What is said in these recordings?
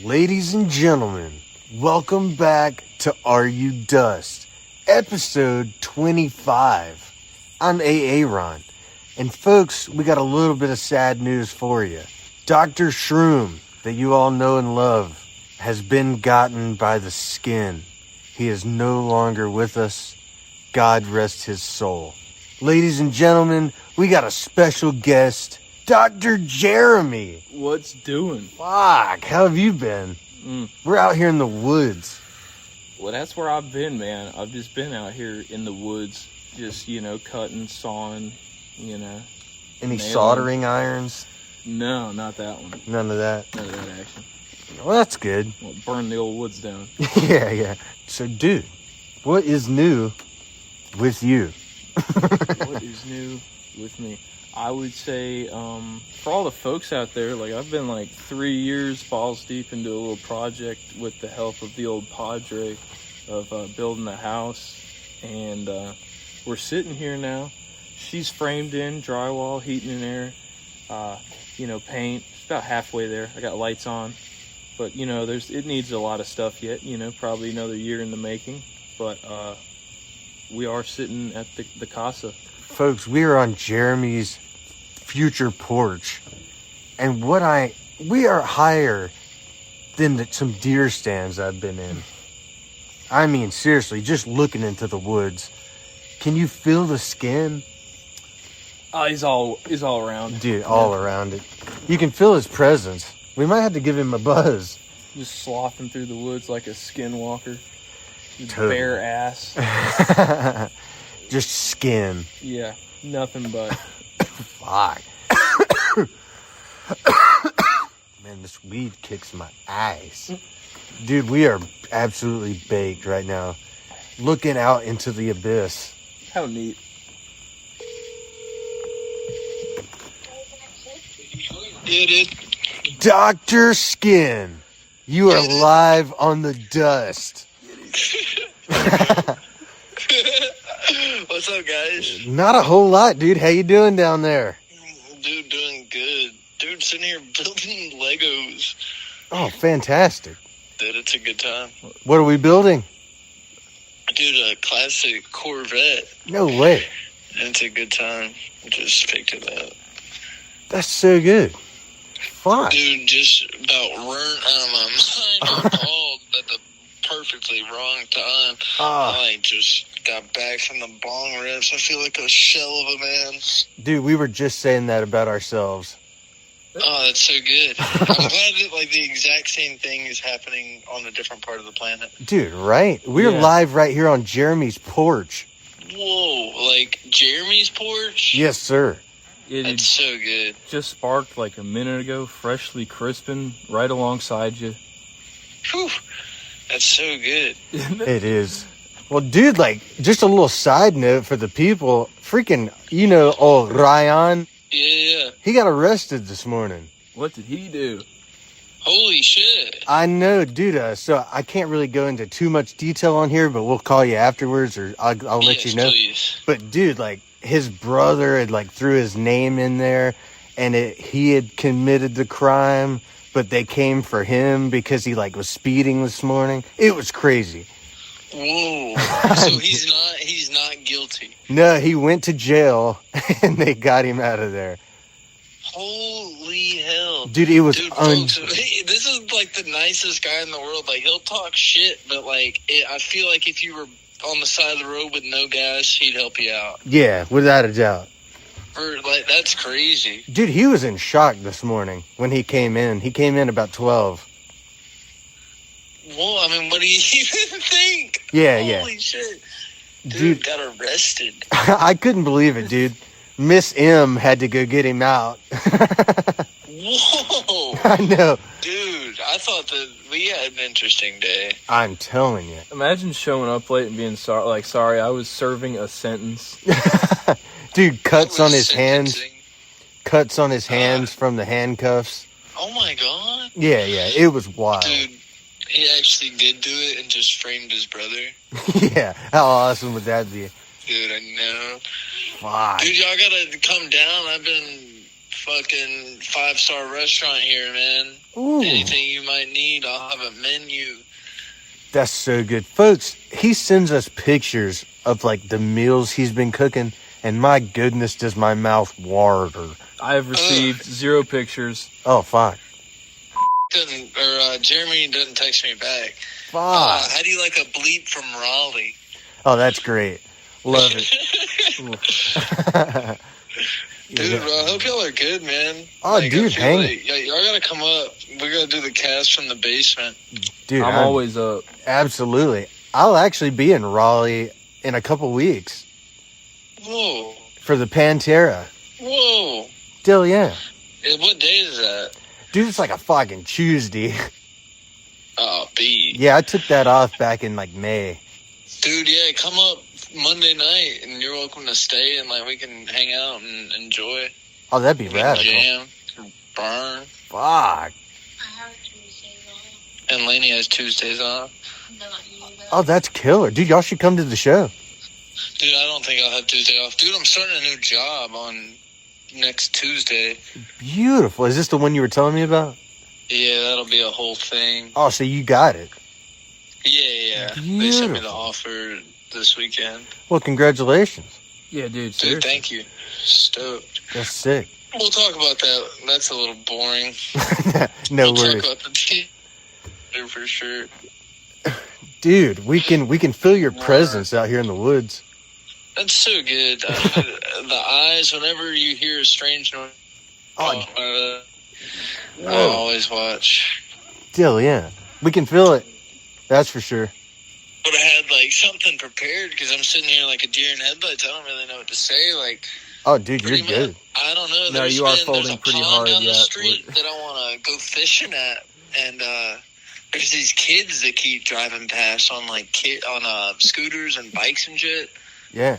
Ladies and gentlemen, welcome back to Are You Dust, episode 25. I'm Aaron, and folks, we got a little bit of sad news for you. Dr. Shroom, that you all know and love, has been gotten by the skin. He is no longer with us. God rest his soul. Ladies and gentlemen, we got a special guest, Dr. Jeremy. What's doing? Fuck, how have you been? We're out here in the woods. Well, that's where I've been, man. I've just been out here in the woods, just, cutting, sawing, Any nailing. soldering irons? No, not that one. None of that? None of that action. Well, that's good. Well, burn the old woods down. Yeah. So, dude, what is new with you? What is new with me? I would say, for all the folks out there, I've been 3 years balls deep into a little project with the help of the old Padre of building a house. And we're sitting here now. She's framed in, drywall, heating and air, paint. It's about halfway there. I got lights on. But, it needs a lot of stuff yet, probably another year in the making. But we are sitting at the casa. Folks, we are on Jeremy's future porch. And we are higher than some deer stands I've been in. I mean, seriously, just looking into the woods. Can you feel the skin? Oh, he's all around. Dude, all around it. You can feel his presence. We might have to give him a buzz. Just sloughing through the woods like a skinwalker. Totally. Bare ass. Just skin. Yeah, nothing but. Fuck. Man, this weed kicks my ass. Dude, we are absolutely baked right now. Looking out into the abyss. How neat. Dr. Skin, you are live on the dust. What's up, guys? Not a whole lot, dude. How you doing down there? Dude, doing good. Dude, sitting here building Legos. Oh, fantastic. Dude, it's a good time. What are we building? Dude, a classic Corvette. No way. It's a good time. Just picked it up. That's so good. Fuck. Dude, just about burnt out of my mind. I called at the perfectly wrong time. I just got back from the bong rips. I feel like a shell of a man. Dude, we were just saying that about ourselves. Oh, that's so good. I'm glad that the exact same thing is happening on a different part of the planet. Dude, right? We're live right here on Jeremy's porch. Whoa, Jeremy's porch? Yes, sir. That's so good. Just sparked a minute ago, freshly crisping right alongside you. Whew. That's so good. It is. Well, dude, just a little side note for the people. Freaking, old Ryan. Yeah. He got arrested this morning. What did he do? Holy shit. I know, dude. So I can't really go into too much detail on here, but we'll call you afterwards, or I'll let you know. Please. But dude, his brother had threw his name in there, and he had committed the crime, but they came for him because he was speeding this morning. It was crazy. Whoa. So he's not guilty. No, he went to jail and they got him out of there. Holy hell. Dude, it was folks, this is the nicest guy in the world. He'll talk shit, but I feel like if you were on the side of the road with no gas, he'd help you out. Yeah, without a doubt. That's crazy. Dude, he was in shock this morning when he came in. He came in about 12. Well, what do you even think? Yeah. Holy shit. Dude got arrested. I couldn't believe it, dude. Miss M had to go get him out. Whoa. I know. Dude, I thought that we had an interesting day. I'm telling you. Imagine showing up late and being sorry, I was serving a sentence. Dude, cuts on his hands. Cuts on his hands from the handcuffs. Oh my god. Yeah, it was wild. Dude, he actually did do it and just framed his brother. Yeah, how awesome would that be? Dude, I know. Fuck. Dude, y'all gotta come down. I've been fucking 5-star restaurant here, man. Ooh. Anything you might need, I'll have a menu. That's so good. Folks, he sends us pictures of, like, the meals he's been cooking, and my goodness, does my mouth water. I have received 0 pictures. Oh, fuck. Jeremy doesn't text me back. Fuck. How do you like a bleep from Raleigh? Oh, that's great. Love it. Dude, I hope y'all are good, man. Oh, dude, hang it. Y'all gotta come up. We gotta do the cast from the basement. Dude, I'm always up. Absolutely. I'll actually be in Raleigh in a couple weeks. Whoa. For the Pantera. Whoa. Still, yeah. What day is that? Dude, it's like a fucking Tuesday. Oh, B. Yeah, I took that off back in, like, May. Dude, yeah, come up Monday night, and you're welcome to stay, and, like, we can hang out and enjoy. Oh, that'd be We can radical. jam, burn. Fuck. I have Tuesdays off. And Lainey has Tuesdays off. No, not you, though. Oh, that's killer. Dude, y'all should come to the show. Dude, I don't think I'll have Tuesday off. Dude, I'm starting a new job on next Tuesday. Beautiful. Is this the one you were telling me about? Yeah, that'll be a whole thing. Oh, so you got it. Yeah. They sent me the Beautiful. offer this weekend. Well, congratulations. Yeah, dude. Dude, Seriously. thank you. Stoked. That's sick. We'll talk about that. That's a little boring. No We'll worries. talk about the team for sure. Dude, we can feel your presence out here in the woods. That's so good. The eyes, whenever you hear a strange noise, Oh, I always watch. still, yeah. We can feel it. That's for sure. But I had, like, something prepared because I'm sitting here like a deer in headlights. I don't really know what to say. Like, Oh, dude, you're pretty good. much, I don't know. No, There's you are there's folding a pretty pond hard, down the yeah. street that I want to go fishing at. And there's these kids that keep driving past on, like, scooters and bikes and shit. Yeah.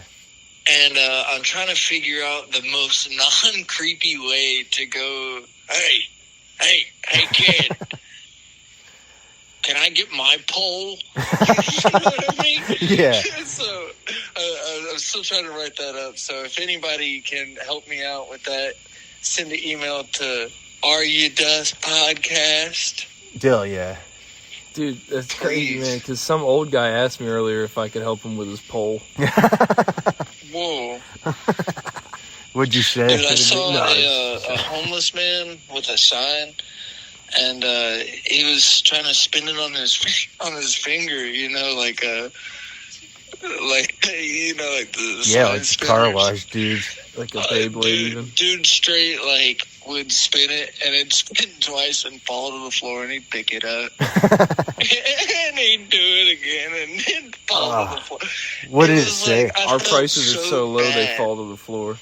And I'm trying to figure out the most non-creepy way to go, hey, kid, can I get my pole? You know what I mean? Yeah. So I'm still trying to write that up. So if anybody can help me out with that, send an email to Are You Dust Podcast. Still, yeah. Dude, that's crazy, Please. man, because some old guy asked me earlier if I could help him with his pole. Whoa. What'd you say? Dude, I saw No, a homeless man with a sign, and he was trying to spin it on his finger, you know, like the Yeah, sign like spinners. car wash, dude. Like a Beyblade, even. Dude straight, like, would spin it, and it'd spin twice and fall to the floor, and he'd pick it up. And he'd do it again, and it'd fall to the floor. What did it was say? like, I Our felt prices are so low, they bad. fall to the floor.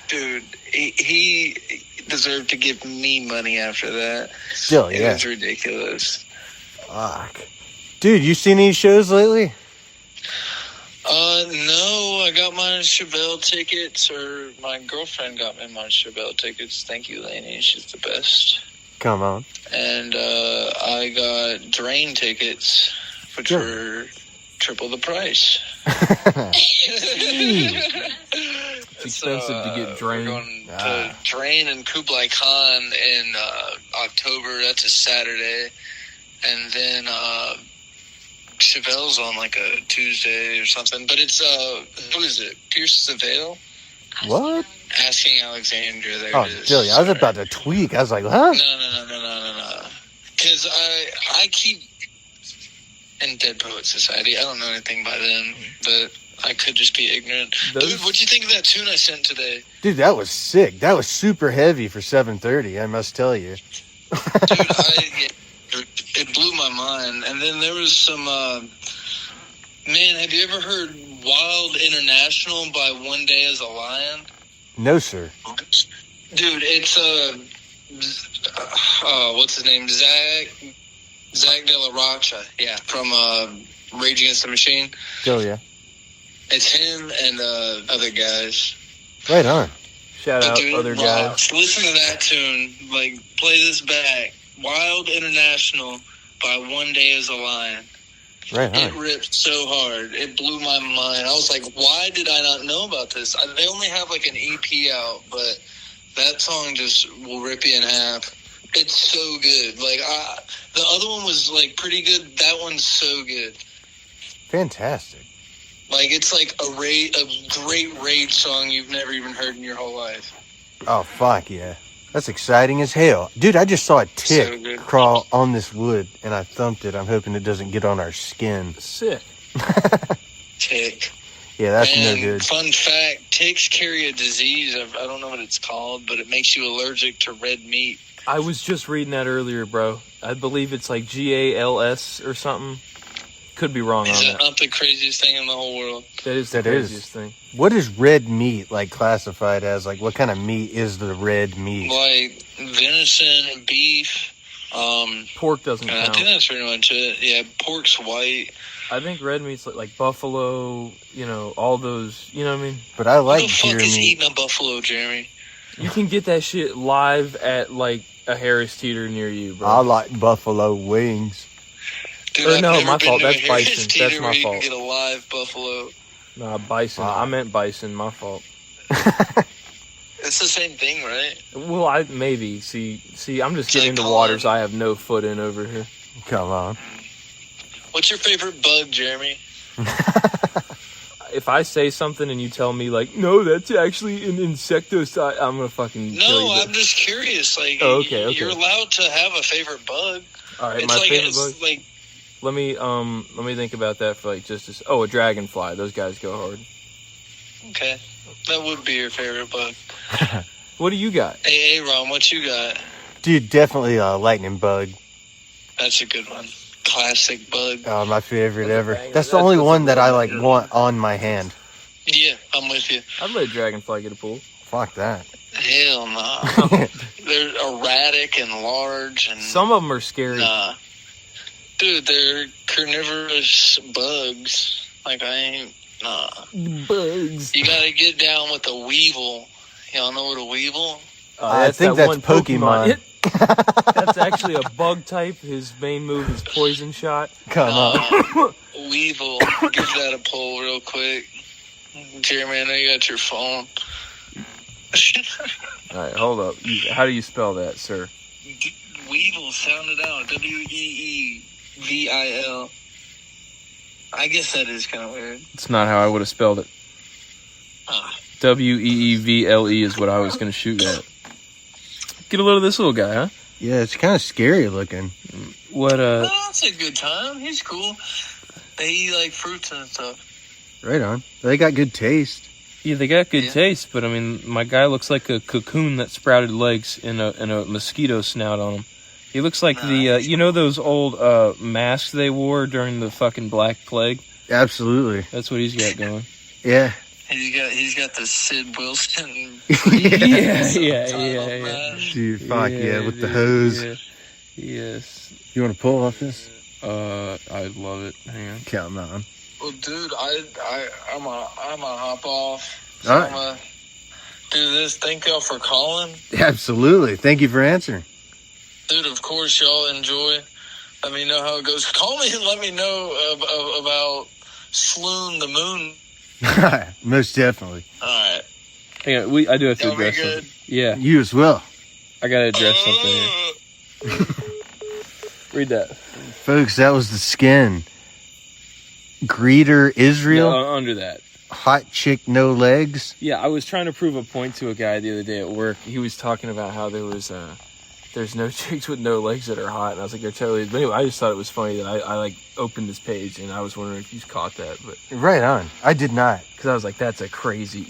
Dude, he deserved to give me money after that. Still, It yeah. was ridiculous. Fuck. Dude, you seen any shows lately? No, I got my Chevelle tickets, or my girlfriend got me my Chevelle tickets. Thank you, Lainey. She's the best. Come on. And I got Drain tickets, which Sure. were triple the price. It's expensive to get Drain. We're going to Drain and Kublai Khan in October. That's a Saturday. And then Chevelle's on like a Tuesday or something. But it's, who is it? Pierce the Veil? What? Asking Alexandria. There Oh, it is. Dilly, I was Sorry. about to tweak. I was like, huh? No. Because I keep in Dead Poet Society. I don't know anything by them, but I could just be ignorant. Those- Dude, what'd you think of that tune I sent today? Dude, that was sick. That was super heavy for 7:30, I must tell you. Dude, it blew my mind. And then there was some, man, have you ever heard Wild International by One Day as a Lion? No, sir. Dude, it's, what's his name? Zach De La Rocha, yeah, from Rage Against the Machine. Still, yeah. It's him and other guys. Right on. Shout out Dude, other it guys. rocks. Listen to that tune. Like, play this back. Wild International by One Day as a Lion. Right It on. ripped so hard. It blew my mind. I was like, why did I not know about this? They only have like an EP out, but That song just will rip you in half. It's so good. Like, the other one was, like, pretty good. That one's so good. Fantastic. Like, it's like a great rage song you've never even heard in your whole life. Oh, fuck yeah. That's exciting as hell. Dude, I just saw a tick So crawl on this wood, and I thumped it. I'm hoping it doesn't get on our skin. Sick. Tick. Yeah, that's no And good. fun fact, ticks carry a disease. I don't know what it's called, but it makes you allergic to red meat. I was just reading that earlier, bro. I believe it's like GALS or something. Could be wrong Is on that that. not the craziest thing in the whole world? That is the That is. craziest thing. What is red meat, like, classified as? Like, what kind of meat is the red meat? Like venison, beef. Pork doesn't I think count. that's pretty much it. Yeah, pork's white. I think red meat's like buffalo, all those, you know what I mean? But I like Who the fuck deer is meat. eating a buffalo, Jeremy? You can get that shit live at like a Harris Teeter near you, bro. I like buffalo wings. Dude, Or I've no, never my been fault. to a That's Harris bison. Teeter That's my where you fault. can get a live buffalo. Nah, bison. Wow. I meant bison. My fault. It's the same thing, right? Well, maybe. See, I'm just It's getting like into calling- waters I have no foot in over here. Come on. What's your favorite bug, Jeremy? If I say something and you tell me like, no, that's actually an insecticide, I'm gonna fucking kill No, you. I'm just curious. Like, Oh, okay. you're allowed to have a favorite bug. All right, It's my like favorite it's bug. like Let me think about that for like just a dragonfly. Those guys go hard. okay, that would be your favorite bug. What do you got? Hey, Ron, what you got? Dude, definitely a lightning bug. That's a good one. Classic bug. Oh, my favorite That's a ever. banger. That's the That's only a one that I, like, banger. want on my hand. Yeah, I'm with you. I'd let a dragonfly get a pool. Fuck that. Hell no. They're erratic and large and Some of them are scary. nah. Dude, they're carnivorous bugs. Like, I ain't, nah. Bugs. You gotta get down with a weevil. Y'all know what a weevil? I think that that's one Pokemon. That's actually a bug type. His main move is poison shot. Come on. Weevil. Give that a pull real quick. Jeremy, I know you got your phone. All right, hold up. How do you spell that, sir? Weevil, sound it out. Weevil. I guess that is kind of weird. It's not how I would have spelled it. Ah. Weevle is what I was going to shoot at. Get a load of this little guy, huh? Yeah, it's kind of scary looking. What, Oh, that's a good time. He's cool. They eat like fruits and stuff. Right on. They got good taste. Yeah, they got good Yeah. taste, but I mean, my guy looks like a cocoon that sprouted legs and a mosquito snout on him. He looks like those old masks they wore during the fucking Black Plague? Absolutely. That's what he's got going. Yeah. He's got the Sid Wilson. Yeah. Dude, fuck yeah, with the hose. Yeah. Yes. You want to pull off this? I'd love it. Hang on. Come on. Well, dude, I'm gonna hop off. So All right. I'm gonna do this. Thank y'all for calling. Absolutely. Thank you for answering. Dude, of course, y'all enjoy. Let me know how it goes. Call me and let me know about Sloon the Moon. Most definitely. All right. Hang on, I do have to Y'all be address good? something. Yeah, You as well. I gotta address something here. Read that. Folks, that was the skin. Greeter Israel. No, under that. Hot chick, no legs. Yeah, I was trying to prove a point to a guy the other day at work. He was talking about how there's no chicks with no legs that are hot, and I was like, they're totally. But anyway, I just thought it was funny that I like opened this page, and I was wondering if you caught that, but Right on. I did not. because I was like, that's a crazy.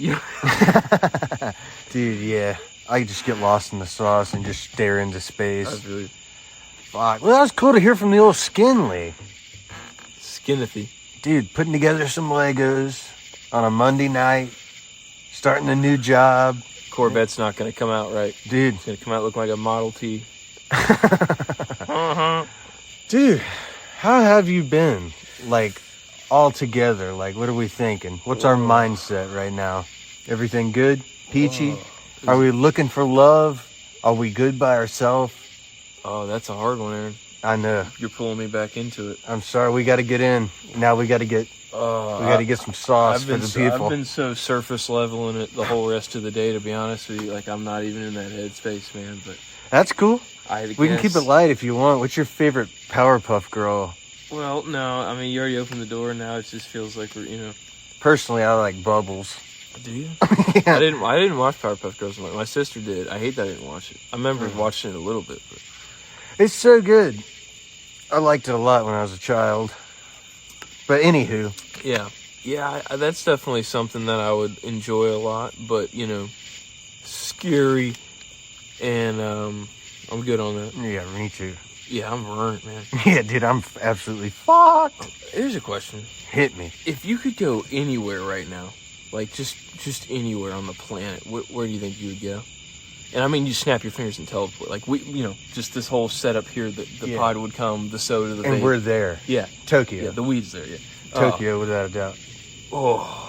Dude, yeah. I just get lost in the sauce and just stare into space. I was really Fuck. Well, that was cool to hear from the old Skinley. skinny. Dude, putting together some Legos on a Monday night, starting a new job. Corvette's not gonna come out right. Dude. It's gonna come out looking like a Model T. Dude, how have you been? Like, all together? Like, what are we thinking? What's our mindset right now? Everything good? Peachy? Are we looking for love? Are we good by ourselves? Oh, that's a hard one, Aaron. I know. You're pulling me back into it. I'm sorry. We got to get in. Now we got to get some sauce for the people. I've been so surface leveling it the whole rest of the day, to be honest with you. Like, I'm not even in that headspace, man. But that's cool. We can guess. keep it light if you want. What's your favorite Powerpuff Girl? Well, no. I mean, you already opened the door. Now it just feels like we're, Personally, I like Bubbles. Do you? Yeah. I didn't watch Powerpuff Girls. My sister did. I hate that I didn't watch it. I remember watching it a little bit. But It's so good. I liked it a lot when I was a child. But anywho. Yeah, that's definitely something that I would enjoy a lot. But, scary, and I'm good on that. Yeah, me too. Yeah, I'm burnt, man. Yeah, dude, I'm absolutely fucked. Here's a question. Hit me. If you could go anywhere right now, like just anywhere on the planet, where do you think you would go? And I mean, you snap your fingers and teleport. Like, just this whole setup here, the pod would come, the soda, the vape. And we're there. Yeah. Tokyo. Yeah, the weed's there, yeah. Tokyo, without a doubt. Oh.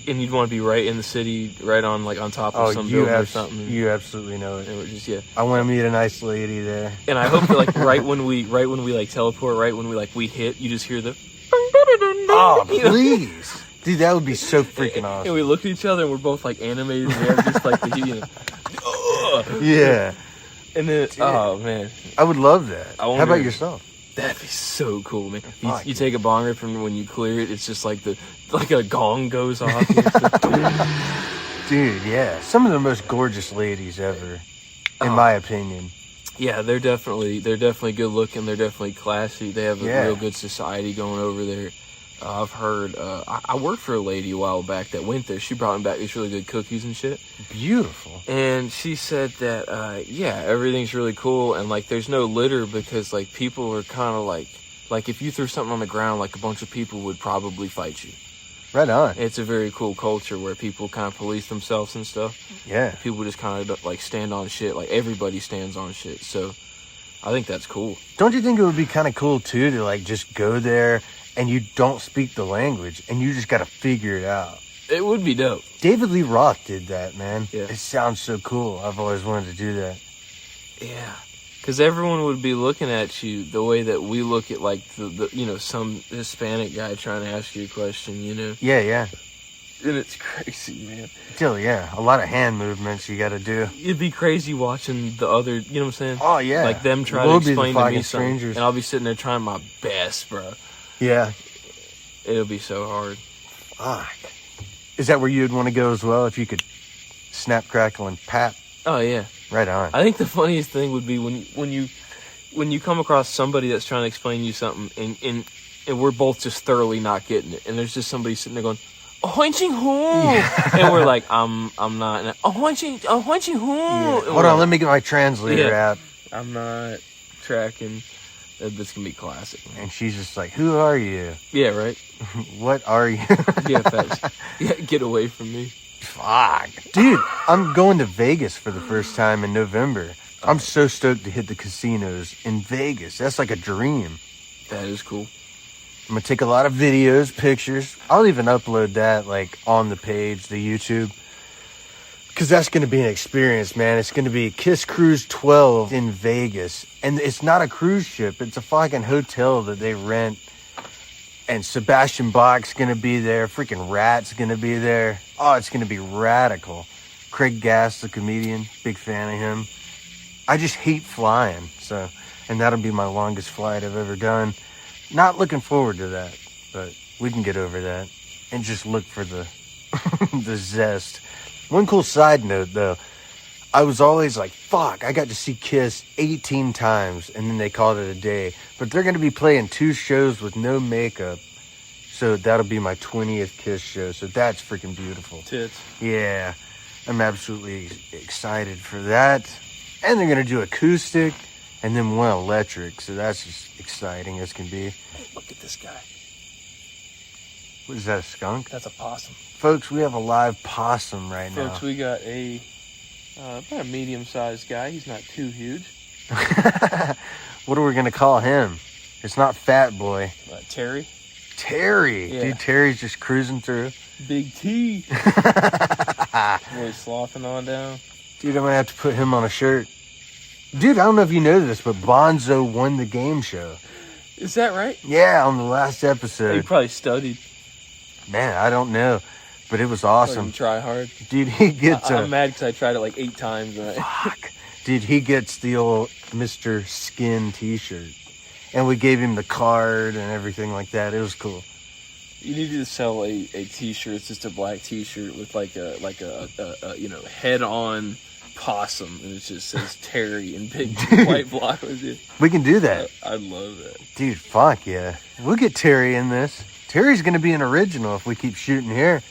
And you'd want to be right in the city, right on, like, on top of some building or something. You absolutely know it. And we're just, yeah. I want to meet a nice lady there. And I hope that, like, right when we like teleport, right when we hit, you just hear the... Oh, please. Dude, that would be so freaking awesome. And we look at each other and we're both, like, animated. And we have just, like, the, Yeah. And then, oh, man. I would love that. How about yourself? That'd be so cool, man. You take a bong rip, and when you clear it, it's just like a gong goes off. Dude, yeah. Some of the most gorgeous ladies ever, in my opinion. Yeah, they're definitely good looking. They're definitely classy. They have a real good society going over there. I've heard. I worked for a lady a while back that went there. She brought me back these really good cookies and shit. Beautiful. And she said that, everything's really cool, and like there's no litter because like people are kind of like if you threw something on the ground, like a bunch of people would probably fight you. Right on. It's a very cool culture where people kind of police themselves and stuff. Yeah. People just kind of like stand on shit. Like everybody stands on shit. So I think that's cool. Don't you think it would be kind of cool too to like just go there and you don't speak the language and you just got to figure it out? It would be dope. David Lee Roth did that, man. Yeah. It sounds so cool. I've always wanted to do that. Yeah. Because everyone would be looking at you the way that we look at, like, the some Hispanic guy trying to ask you a question, Yeah, yeah. And it's crazy, man. Still, yeah. A lot of hand movements you got to do. It'd be crazy watching the other, you know what I'm saying? Oh, yeah. Like them trying to explain to me something. And I'll be sitting there trying my best, bro. Yeah. It'll be so hard. Fuck. Is that where you'd want to go as well, if you could snap, crackle, and pap? Oh, yeah. Right on. I think the funniest thing would be when you come across somebody that's trying to explain you something and we're both just thoroughly not getting it, and there's just somebody sitting there going, and we're like, I'm not. And Hold on, let me get my translator app. I'm not tracking. This can be classic, man. And she's just like, who are you? Yeah, right. What are you? Yeah, facts. Yeah, get away from me. Fuck. Dude, I'm going to Vegas for the first time in November. I'm so stoked to hit the casinos in Vegas. That's like a dream. That is cool. I'm going to take a lot of videos, pictures. I'll even upload that like on the page, the YouTube. Because that's going to be an experience, man. It's going to be Kiss Cruise 12 in Vegas. And it's not a cruise ship. It's a fucking hotel that they rent. And Sebastian Bach's going to be there. Freaking Rat's going to be there. Oh, it's going to be radical. Craig Gass, the comedian. Big fan of him. I just hate flying. And that'll be my longest flight I've ever done. Not looking forward to that. But we can get over that. And just look for the the zest. One cool side note, though. I was always like, fuck, I got to see Kiss 18 times, and then they called it a day. But they're going to be playing 2 shows with no makeup, so that'll be my 20th Kiss show, so that's freaking beautiful. Tits. Yeah, I'm absolutely excited for that. And they're going to do acoustic, and then one electric, so that's just exciting as can be. Hey, look at this guy. What is that, a skunk? That's a possum. Folks, we have a live possum right now. Folks, we got about a medium-sized guy. He's not too huge. What are we going to call him? It's not Fat Boy. Terry. Terry. Yeah. Dude, Terry's just cruising through. Big T. Really sloughing on down. Dude, I'm going to have to put him on a shirt. Dude, I don't know if you know this, but Bonzo won the game show. Is that right? Yeah, on the last He episode. probably studied. Man, I don't know, but it was awesome. Fucking try hard. Dude, he gets I'm mad because I tried it like 8 times. Right? Fuck. Dude, he gets the old Mr. Skin t-shirt. And we gave him the card and everything like that. It was cool. You need to sell a t-shirt. It's just a black t-shirt with like a head-on possum, and it just says Terry in big white block with you. We can do that. I'd love that. Dude, fuck yeah. We'll get Terry in this. Terry's going to be an original if we keep shooting here.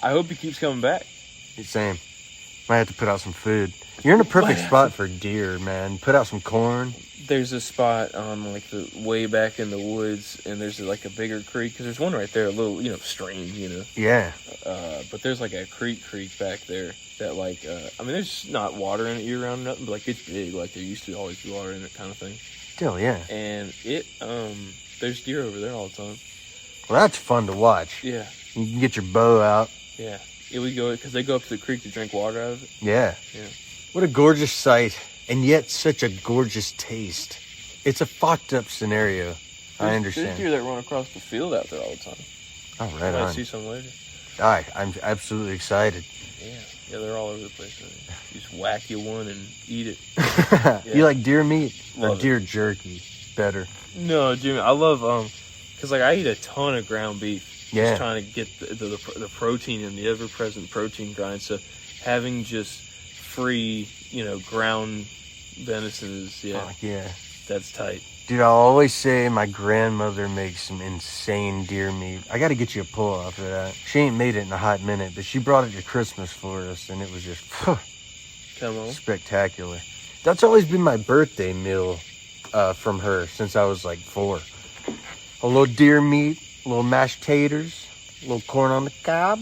I hope he keeps coming back. Same. Might have to put out some food. You're in a perfect spot for deer, man. Put out some corn. There's a spot on like the way back in the woods, and there's like a bigger creek, because there's one right there, a little, stream, Yeah. But there's like a creek back there that like, there's not water in it year round or nothing, but like it's big, like there used to always be water in it kind of thing. Still, yeah. And there's deer over there all the time. Well, that's fun to watch. Yeah. You can get your bow out. Yeah. Yeah, we go, because they go up to the creek to drink water out of it. Yeah. Yeah. What a gorgeous sight, and yet such a gorgeous taste. It's a fucked up scenario. I understand. There's deer that run across the field out there all the time. Oh, right I on. might see some later. All right, I'm absolutely excited. Yeah, they're all over the place. You just whack you one and eat it. You like deer meat or Love deer jerky better? No, Jimmy, I love because like I eat a ton of ground beef. Yeah. Just trying to get the protein and the ever-present protein grind. So having just free, ground venison is Fuck yeah. that's tight. Dude, I'll always say my grandmother makes some insane deer meat. I got to get you a pull off of that. She ain't made it in a hot minute, but she brought it to Christmas for us, and it was just Come on. spectacular. That's always been my birthday meal from her since I was like 4. A little deer meat, a little mashed taters, a little corn on the cob.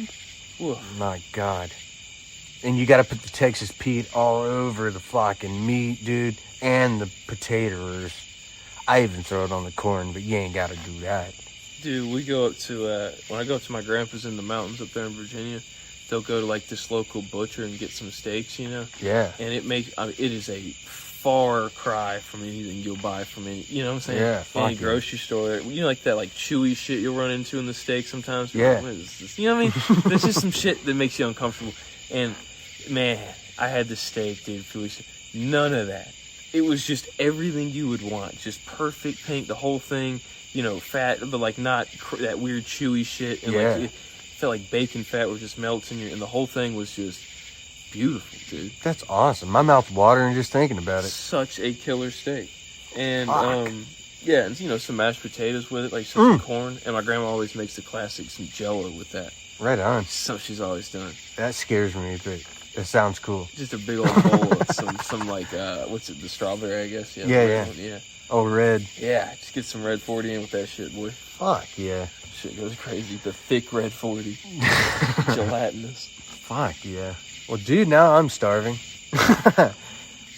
Ooh. My God. And you got to put the Texas Pete all over the fucking meat, dude, and the potatoes. I even throw it on the corn, but you ain't got to do that. Dude, we go up to, when I go up to my grandpa's in the mountains up there in Virginia, they'll go to like this local butcher and get some steaks, Yeah. And it is a far cry from anything you'll buy from any, you know what I'm saying? Yeah, any fuck grocery store. Like that like chewy shit you'll run into in the steak sometimes. Yeah. Like, what is this? You know what I mean? There's just some shit that makes you uncomfortable. And man, I had this steak, dude, a few weeks ago. None of that. It was just everything you would want. Just perfect pink, the whole thing, fat, but like not that weird chewy shit. And like it felt like bacon fat would just melt in your, and the whole thing was just beautiful, dude. That's awesome. My mouth's watering just thinking about it. Such a killer steak. And Fuck. and some mashed potatoes with it, like some corn. And my grandma always makes the classic, some Jello with that. Right on. So she's always done. That scares me, but that sounds cool. Just a big old bowl of some like what's it, the strawberry, I guess. Yeah. Oh, red. Yeah, just get some red 40 in with that shit, boy. Fuck yeah. Shit goes crazy. The thick red 40. Gelatinous. Fuck yeah. Well, dude, now I'm starving.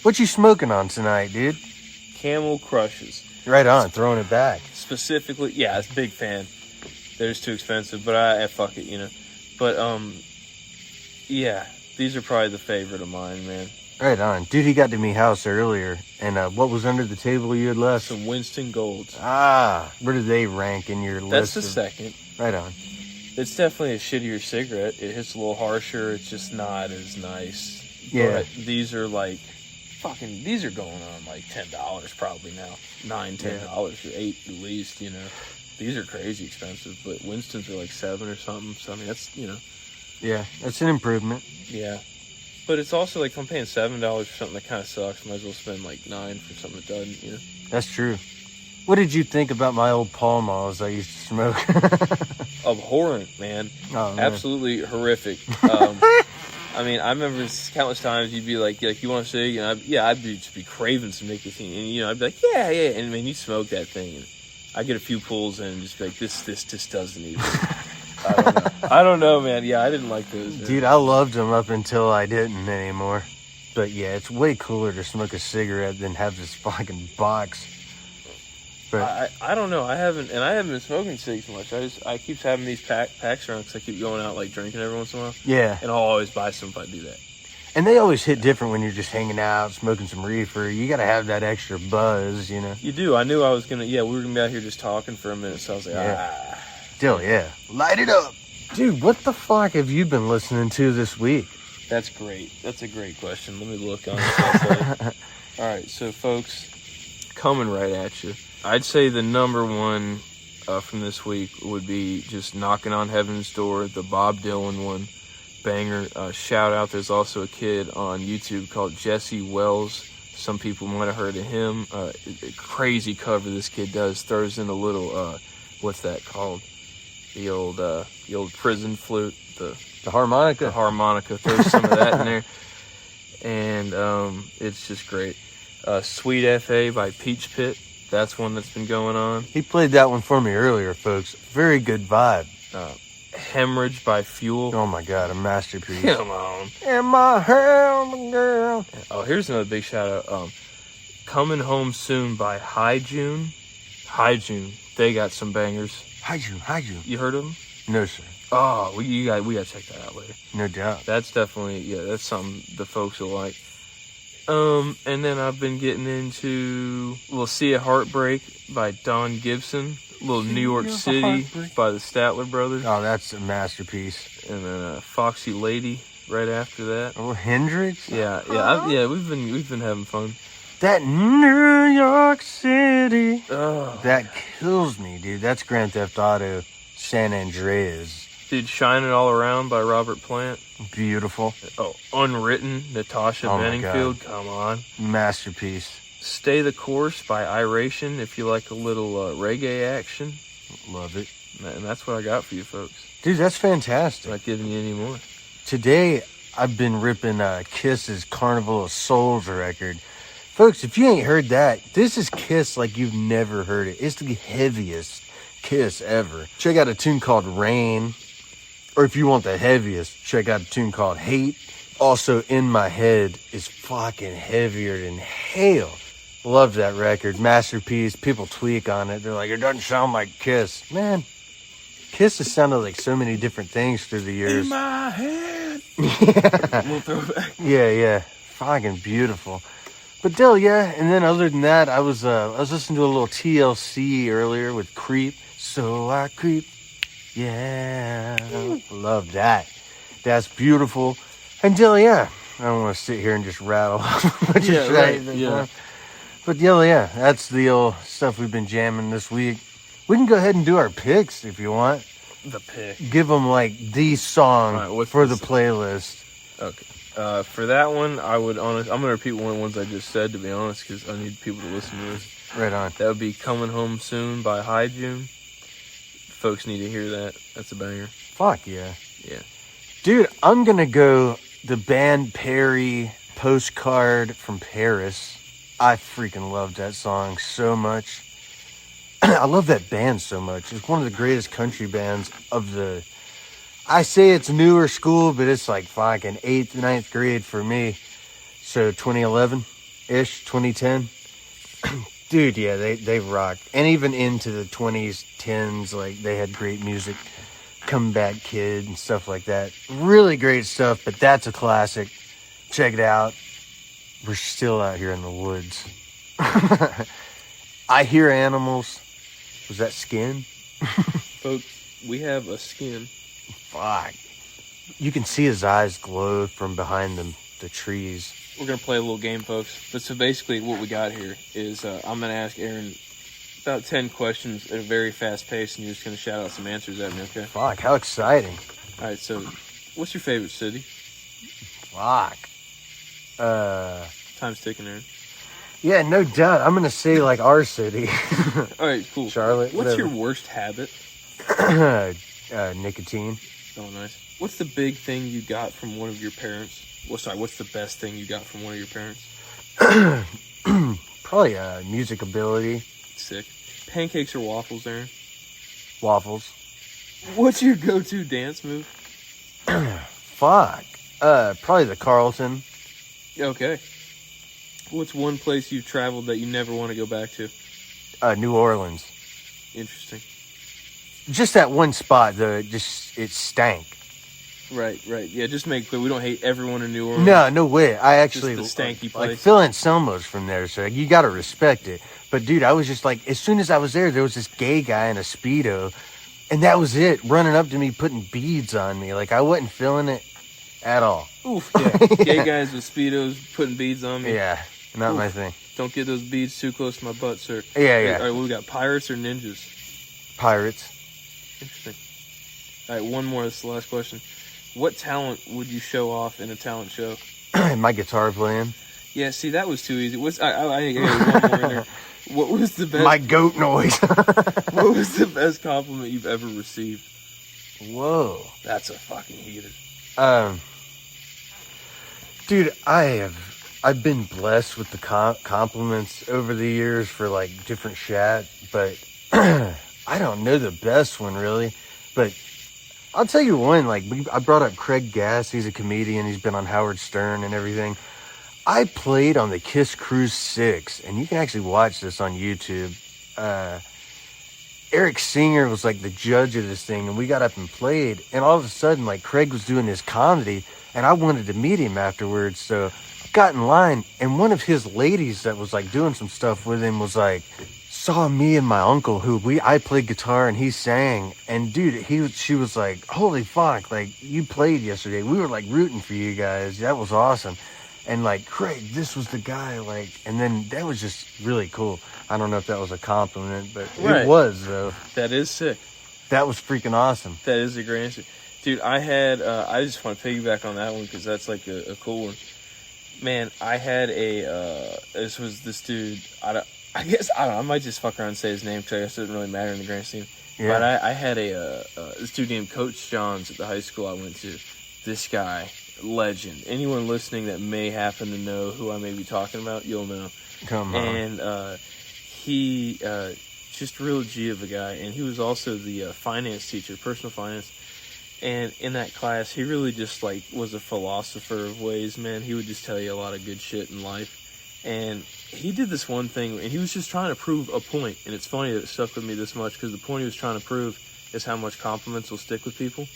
What you smoking on tonight, dude? Camel Crushes. Right on, throwing it back. Specifically, yeah, I was a big fan. They're just too expensive, but I fuck it, But, yeah, these are probably the favorite of mine, man. Right on. Dude, he got to me house earlier, and what was under the table you had left? Some Winston Golds. Where do they rank in your list? That's the second. Right on. It's definitely a shittier cigarette. It hits a little harsher. It's just not as nice. Yeah. But these are like, these are going on like $10 probably now. $10 or $8 at least, These are crazy expensive, but Winston's are like $7 or something. So, I mean, that's, Yeah, that's an improvement. Yeah. But it's also like, if I'm paying $7 for something that kind of sucks, might as well spend like $9 for something that doesn't, That's true. What did you think about my old Pall Malls I used to smoke? Abhorrent, man. Oh, man. Absolutely horrific. I mean, I remember countless times you'd be like you want to cig? And I'd just be craving some nicotine. And, I'd be like, yeah. And, man, you smoke that thing. And I get a few pulls in and just be like, this doesn't even. I don't know, man. Yeah, I didn't like those. Dude, I loved them up until I didn't anymore. But, yeah, it's way cooler to smoke a cigarette than have this fucking box. But I don't know. I haven't been smoking cigs much. I keep having these packs around because I keep going out like drinking every once in a while. Yeah. And I'll always buy some if I do that. And they always hit different when you're just hanging out, smoking some reefer. You got to have that extra buzz, you know? You do. I knew I was going to, we were going to be out here just talking for a minute. So I was like, Still, yeah. Light it up. Dude, what the fuck have you been listening to this week? That's great. That's a great question. Let me look on it. All right. So, folks, coming right at you. I'd say the number one from this week would be just Knocking on Heaven's Door, the Bob Dylan one. Banger. Shout out, there's also a kid on YouTube called Jesse Wells. Some people might have heard of him. Crazy cover this kid does. Throws in a little what's that called, the old prison flute, the harmonica. Throws some of that in there, and it's just great. Sweet FA by Peach Pit, that's one that's been going on. He played that one for me earlier, folks. Very good vibe. Hemorrhage by Fuel. Oh my god, a masterpiece. Come on. In my hand, girl. Oh, here's another big shout out. Coming Home Soon by High June. They got some bangers. High June. You heard of them? No, sir. Oh, we gotta check that out later. No doubt. That's definitely, that's something the folks will like. And then I've been getting into We'll See a Heartbreak by Don Gibson. Little New York City by the Statler Brothers. Oh, that's a masterpiece. And then Foxy Lady right after that. Oh, Hendrix? Yeah, we've been having fun. That New York City. Oh. That kills me, dude. That's Grand Theft Auto San Andreas. Dude, Shine It All Around by Robert Plant. Beautiful. Oh, Unwritten, Natasha Bedingfield. Come on. Masterpiece. Stay the Course by Iration, if you like a little reggae action. Love it. And that's what I got for you folks. Dude, that's fantastic. Not giving you any more. Today, I've been ripping Kiss's Carnival of Souls record. Folks, if you ain't heard that, this is Kiss like you've never heard it. It's the heaviest Kiss ever. Check out a tune called Rain. Or if you want the heaviest, check out a tune called Hate. Also, In My Head is fucking heavier than hell. Love that record. Masterpiece. People tweak on it. They're like, it doesn't sound like Kiss. Man, Kiss has sounded like so many different things through the years. In my head. We'll throw it back. Yeah. Fucking beautiful. But Dill, yeah. And then other than that, I was listening to a little TLC earlier with Creep. So I creep. Yeah. Love that. That's beautiful. And Dill, yeah. I don't want to sit here and just rattle. Yeah. But yeah, that's the old stuff we've been jamming this week. We can go ahead and do our picks if you want. The pick. Give them like the song for the playlist. Okay. For that one, I'm going to repeat one of the ones I just said, to be honest, because I need people to listen to this. Right on. That would be Coming Home Soon by High June. Folks need to hear that. That's a banger. Fuck yeah. Yeah. Dude, I'm going to go the band Perry, Postcard from Paris. I freaking love that song so much. I love that band so much. It's one of the greatest country bands of the... I say it's newer school, but it's like fucking 8th, 9th grade for me. So 2011-ish, 2010. Dude, yeah, they rock. And even into the 20s, 10s, like they had great music. Comeback Kid and stuff like that. Really great stuff, but that's a classic. Check it out. We're still out here in the woods. I Hear Animals. Was that Skin? Folks, we have a skin. Fuck. You can see his eyes glow from behind the trees. We're going to play a little game, folks. But so basically what we got here is I'm going to ask Aaron about 10 questions at a very fast pace, and you're just going to shout out some answers at me, okay? Fuck, how exciting. All right, so what's your favorite city? Fuck. Time's ticking, Aaron. Yeah, no doubt. I'm going to say, like, our city. All right, cool. Charlotte. What's whatever. your worst habit? Nicotine. Oh, nice. What's the big thing you got from one of your parents? What's the best thing you got from one of your parents? Probably music ability. Sick. Pancakes or waffles, Aaron? Waffles. What's your go-to dance move? Fuck. Probably the Carlton. Okay. What's one place you've traveled that you never want to go back to? New Orleans. Interesting. Just that one spot, though, it stank. Right. Yeah, just to make it clear, we don't hate everyone in New Orleans. No way. I actually Just the stanky like place. Phil Anselmo's from there, so you got to respect it. But dude, I was just like, as soon as I was there was this gay guy in a Speedo, and that was it, running up to me, putting beads on me. Like, I wasn't feeling it at all. Oof, yeah. Gay guys with Speedos putting beads on me. Yeah, not Oof. my thing. Don't get those beads too close to my butt, sir. Yeah. All right, we got pirates or ninjas? Pirates. Interesting. All right, one more. This is the last question. What talent would you show off in a talent show? My guitar playing. Yeah, see, that was too easy. I got one more in there. What was the best? My goat noise. What was the best compliment you've ever received? Whoa. That's a fucking heater. Dude, I've been blessed with the compliments over the years for like different shat, but I don't know the best one really. But I'll tell you one, like I brought up Craig Gass. He's a comedian. He's been on Howard Stern and everything. I played on the Kiss Cruise 6, and you can actually watch this on YouTube. Eric Singer was like the judge of this thing, and we got up and played, and all of a sudden, like, Craig was doing his comedy, and I wanted to meet him afterwards, so got in line, and one of his ladies that was like doing some stuff with him was like, saw me and my uncle who I played guitar and he sang, and dude, she was like, holy fuck, like, you played yesterday, we were like rooting for you guys, that was awesome. And like, Craig, this was the guy, like, and then that was just really cool. I don't know if that was a compliment, but Right. It was, though. That is sick. That was freaking awesome. That is a great answer. Dude, I just want to piggyback on that one because that's like a cool one. Man, I had this was this dude, I don't know, I might just fuck around and say his name because I guess it doesn't really matter in the grand scheme. Yeah. But I had this dude named Coach Johns at the high school I went to. This guy, legend. Anyone listening that may happen to know who I may be talking about, you'll know. Come on. And he just real G of a guy, and he was also the finance teacher, personal finance. And in that class, he really just like was a philosopher of ways, man. He would just tell you a lot of good shit in life. And he did this one thing, and he was just trying to prove a point. And it's funny that it stuck with me this much because the point he was trying to prove is how much compliments will stick with people.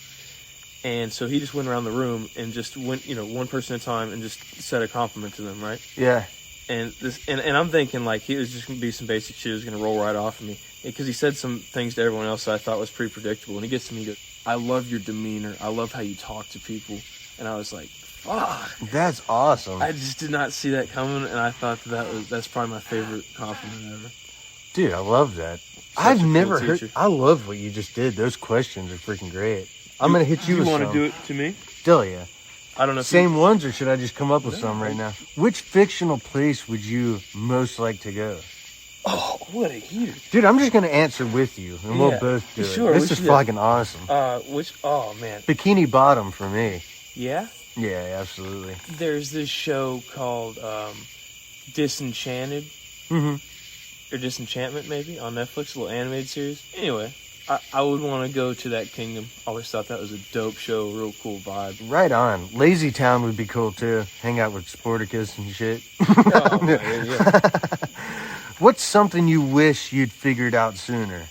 And so he just went around the room and just went, one person at a time and just said a compliment to them, right? Yeah. And I'm thinking like he was just gonna be some basic shit, was gonna roll right off of me because he said some things to everyone else that I thought was pretty predictable. And he gets to me, and he goes, "I love your demeanor. I love how you talk to people." And I was like, "Fuck, That's awesome." I just did not see that coming." And I thought that's probably my favorite compliment ever. Dude, I love that. Such a cool never heard. teacher. I love what you just did. Those questions are freaking great. I'm gonna hit you with want some. to do it to me? Still, yeah. I don't know. If Same ones, or should I just come up with some right now? Which fictional place would you most like to go? Oh, what a heater! Dude, I'm just gonna answer with you, and we'll Yeah, both do sure, it. we This is should do it. fucking awesome. Oh man, Bikini Bottom for me. yeah. Yeah, absolutely. There's this show called Disenchanted. Mm-hmm. Or Disenchantment, maybe, on Netflix, a little animated series. Anyway, I would want to go to that kingdom. Always thought that was a dope show, real cool vibe. Right on. Lazy Town would be cool too. Hang out with Sporticus and shit. Oh, man, yeah. What's something you wish you'd figured out sooner?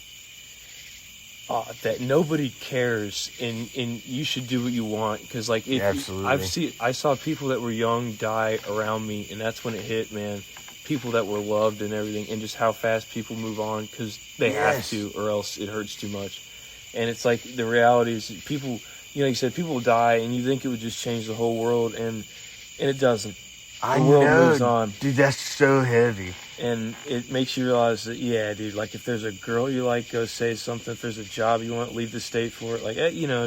That nobody cares, and you should do what you want. Because, like, Absolutely. I saw people that were young die around me, and that's when it hit, man. People that were loved and everything, and just how fast people move on because they have to, or else it hurts too much. And it's like the reality is people, like you said, people die, and you think it would just change the whole world, and it doesn't. I The world know, moves on, dude. That's so heavy. and it makes you realize that, yeah, dude. Like if there's a girl you like, go say something. If there's a job you want, leave the state for it. Like,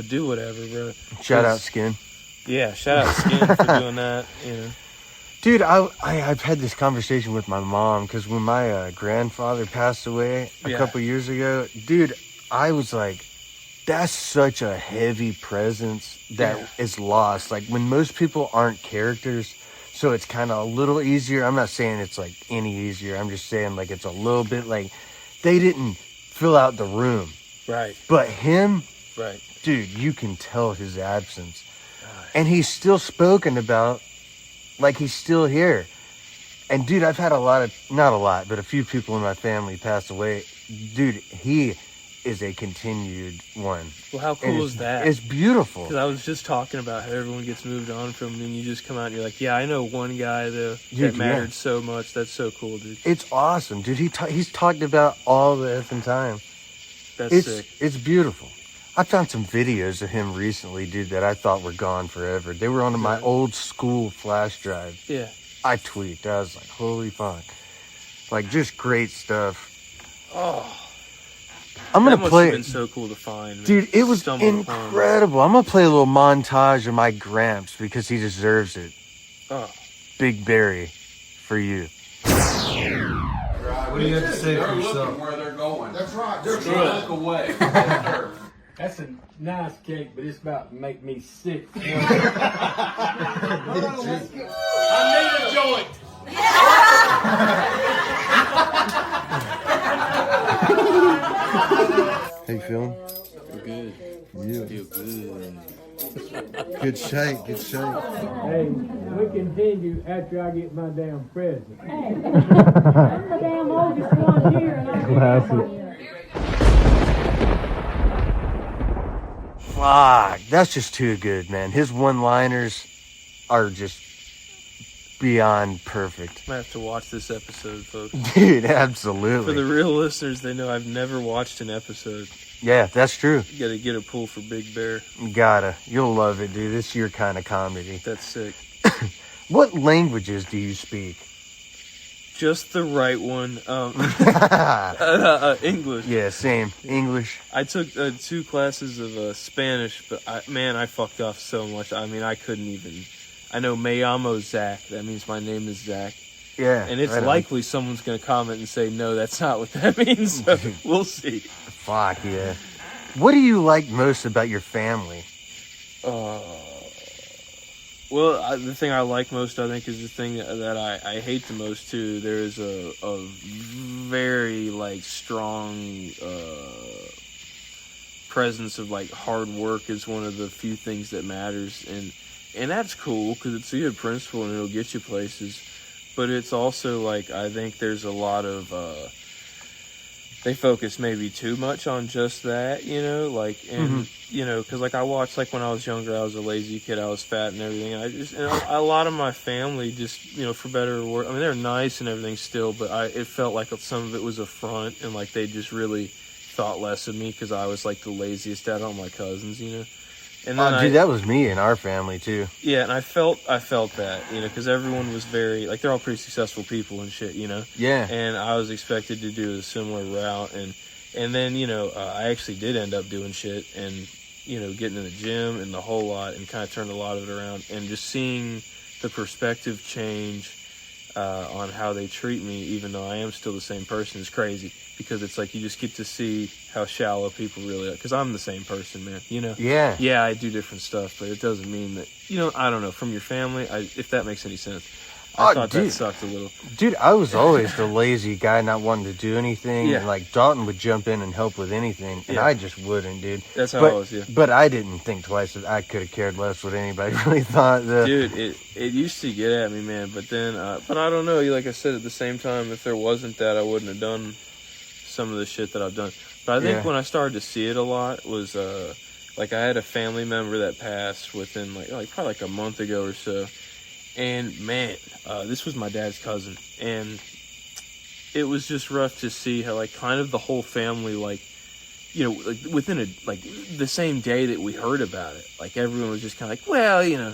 do whatever, bro. Shout out Skin. Yeah, shout out Skin for doing that. Dude, I've had this conversation with my mom because when my grandfather passed away a couple years ago, dude, I was like, that's such a heavy presence that is lost. Like when most people aren't characters, so it's kind of a little easier. I'm not saying it's like any easier. I'm just saying like it's a little bit like they didn't fill out the room. Right. But him, Right. dude, you can tell his absence. And he's still spoken about. Like, he's still here. And, dude, I've had not a lot, but a few people in my family pass away. Dude, he is a continued one. Well, how cool is that? It's beautiful. Because I was just talking about how everyone gets moved on from, and you just come out and you're like, yeah, I know one guy though that mattered so much. That's so cool, dude. It's awesome, dude. He's talked about all the effing time. That's sick. It's beautiful. I found some videos of him recently, dude, that I thought were gone forever. They were on my old school flash drive. Yeah. I tweaked. I was like, holy fuck. Like, just great stuff. Oh. I'm going to play That must have been so cool to find. Man. Dude, it was incredible. I'm going to play a little montage of my Gramps because he deserves it. Oh. Big Barry for you. What do you have to say for yourself? Where they're going. That's right. They're trying to look away. That's a nice cake, but it's about to make me sick. I need a joint. How you feeling? Good. Yeah. Feel good. Good shake. Good shake. Hey, we continue after I get my damn present. I'm the damn oldest one here, and I Fuck, that's just too good, man. His one-liners are just beyond perfect. I'm gonna have to watch this episode, folks. Dude, For absolutely. the real listeners, they know I've never watched an episode. Yeah, that's true. You gotta get a pull for Big Bear. You gotta. You'll love it, dude. It's your kind of comedy. That's sick. What languages do you speak? Just the right one. English. Yeah, same. English. I took 2 classes of Spanish, but I fucked off so much. I mean, I couldn't even. I know me llamo Zach. That means my name is Zach. Yeah. And it's right on. likely someone's going to comment and say, no, that's not what that means. So we'll see. Fuck, yeah. What do you like most about your family? Well, the thing I like most, I think, is the thing that I hate the most, too. There is a very, like, strong presence of, like, hard work is one of the few things that matters. And that's cool, because it's a good principle and it'll get you places. But it's also, like, I think there's a lot of... they focus maybe too much on just that, you know, like, and, you know, because, like, I watched, like, when I was younger, I was a lazy kid, I was fat and everything, and a lot of my family just, you know, for better or worse, I mean, they're nice and everything still, but it felt like some of it was a front, and, like, they just really thought less of me, because I was, like, the laziest out of all my cousins, you know. And then Dude, that was me in our family, too. Yeah, and I felt that, you know, because everyone was very, like, they're all pretty successful people and shit, you know? Yeah. And I was expected to do a similar route, and then, you know, I actually did end up doing shit, and, you know, getting in the gym and the whole lot, and kind of turned a lot of it around, and just seeing the perspective change on how they treat me, even though I am still the same person, is crazy, because it's like you just get to see how shallow people really are, because I'm the same person, man, you know? Yeah. Yeah, I do different stuff, but it doesn't mean that, you know, I don't know, from your family, if that makes any sense. I thought that sucked a little. Dude, I was always the lazy guy not wanting to do anything. Yeah. And, like, Dalton would jump in and help with anything, and Yeah. I just wouldn't, dude. That's how I was, yeah. But I didn't think twice. That I could have cared less what anybody really thought. Dude, it used to get at me, man, but then, but I don't know, like I said, at the same time, if there wasn't that, I wouldn't have done some of the shit that I've done. But I think when I started to see it a lot was, like, I had a family member that passed within, like probably like a month ago or so. And, man, this was my dad's cousin. And it was just rough to see how, like, kind of the whole family, like, you know, like, within the same day that we heard about it, like, everyone was just kind of like, well, you know,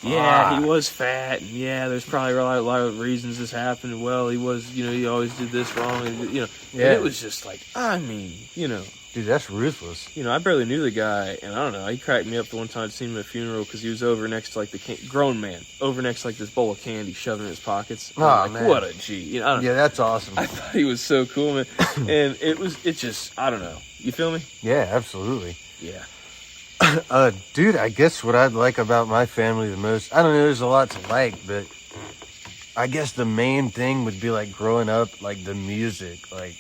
yeah, he was fat, and yeah, there's probably a lot of reasons this happened. Well, he was, you know, he always did this wrong, and, you know, and it was just like, I mean, you know. Dude, that's ruthless. You know, I barely knew the guy, and I don't know, he cracked me up the one time I'd seen him at a funeral, because he was over next to, like, grown man, over next to, like, this bowl of candy shoved in his pockets. Oh, like, man. What a G. You know, I don't know. That's awesome. I thought he was so cool, man. And it just, I don't know. You feel me? Yeah, absolutely. Yeah. Dude, I guess what I'd like about my family the most, I don't know, there's a lot to like, but I guess the main thing would be, like, growing up, like, the music. Like,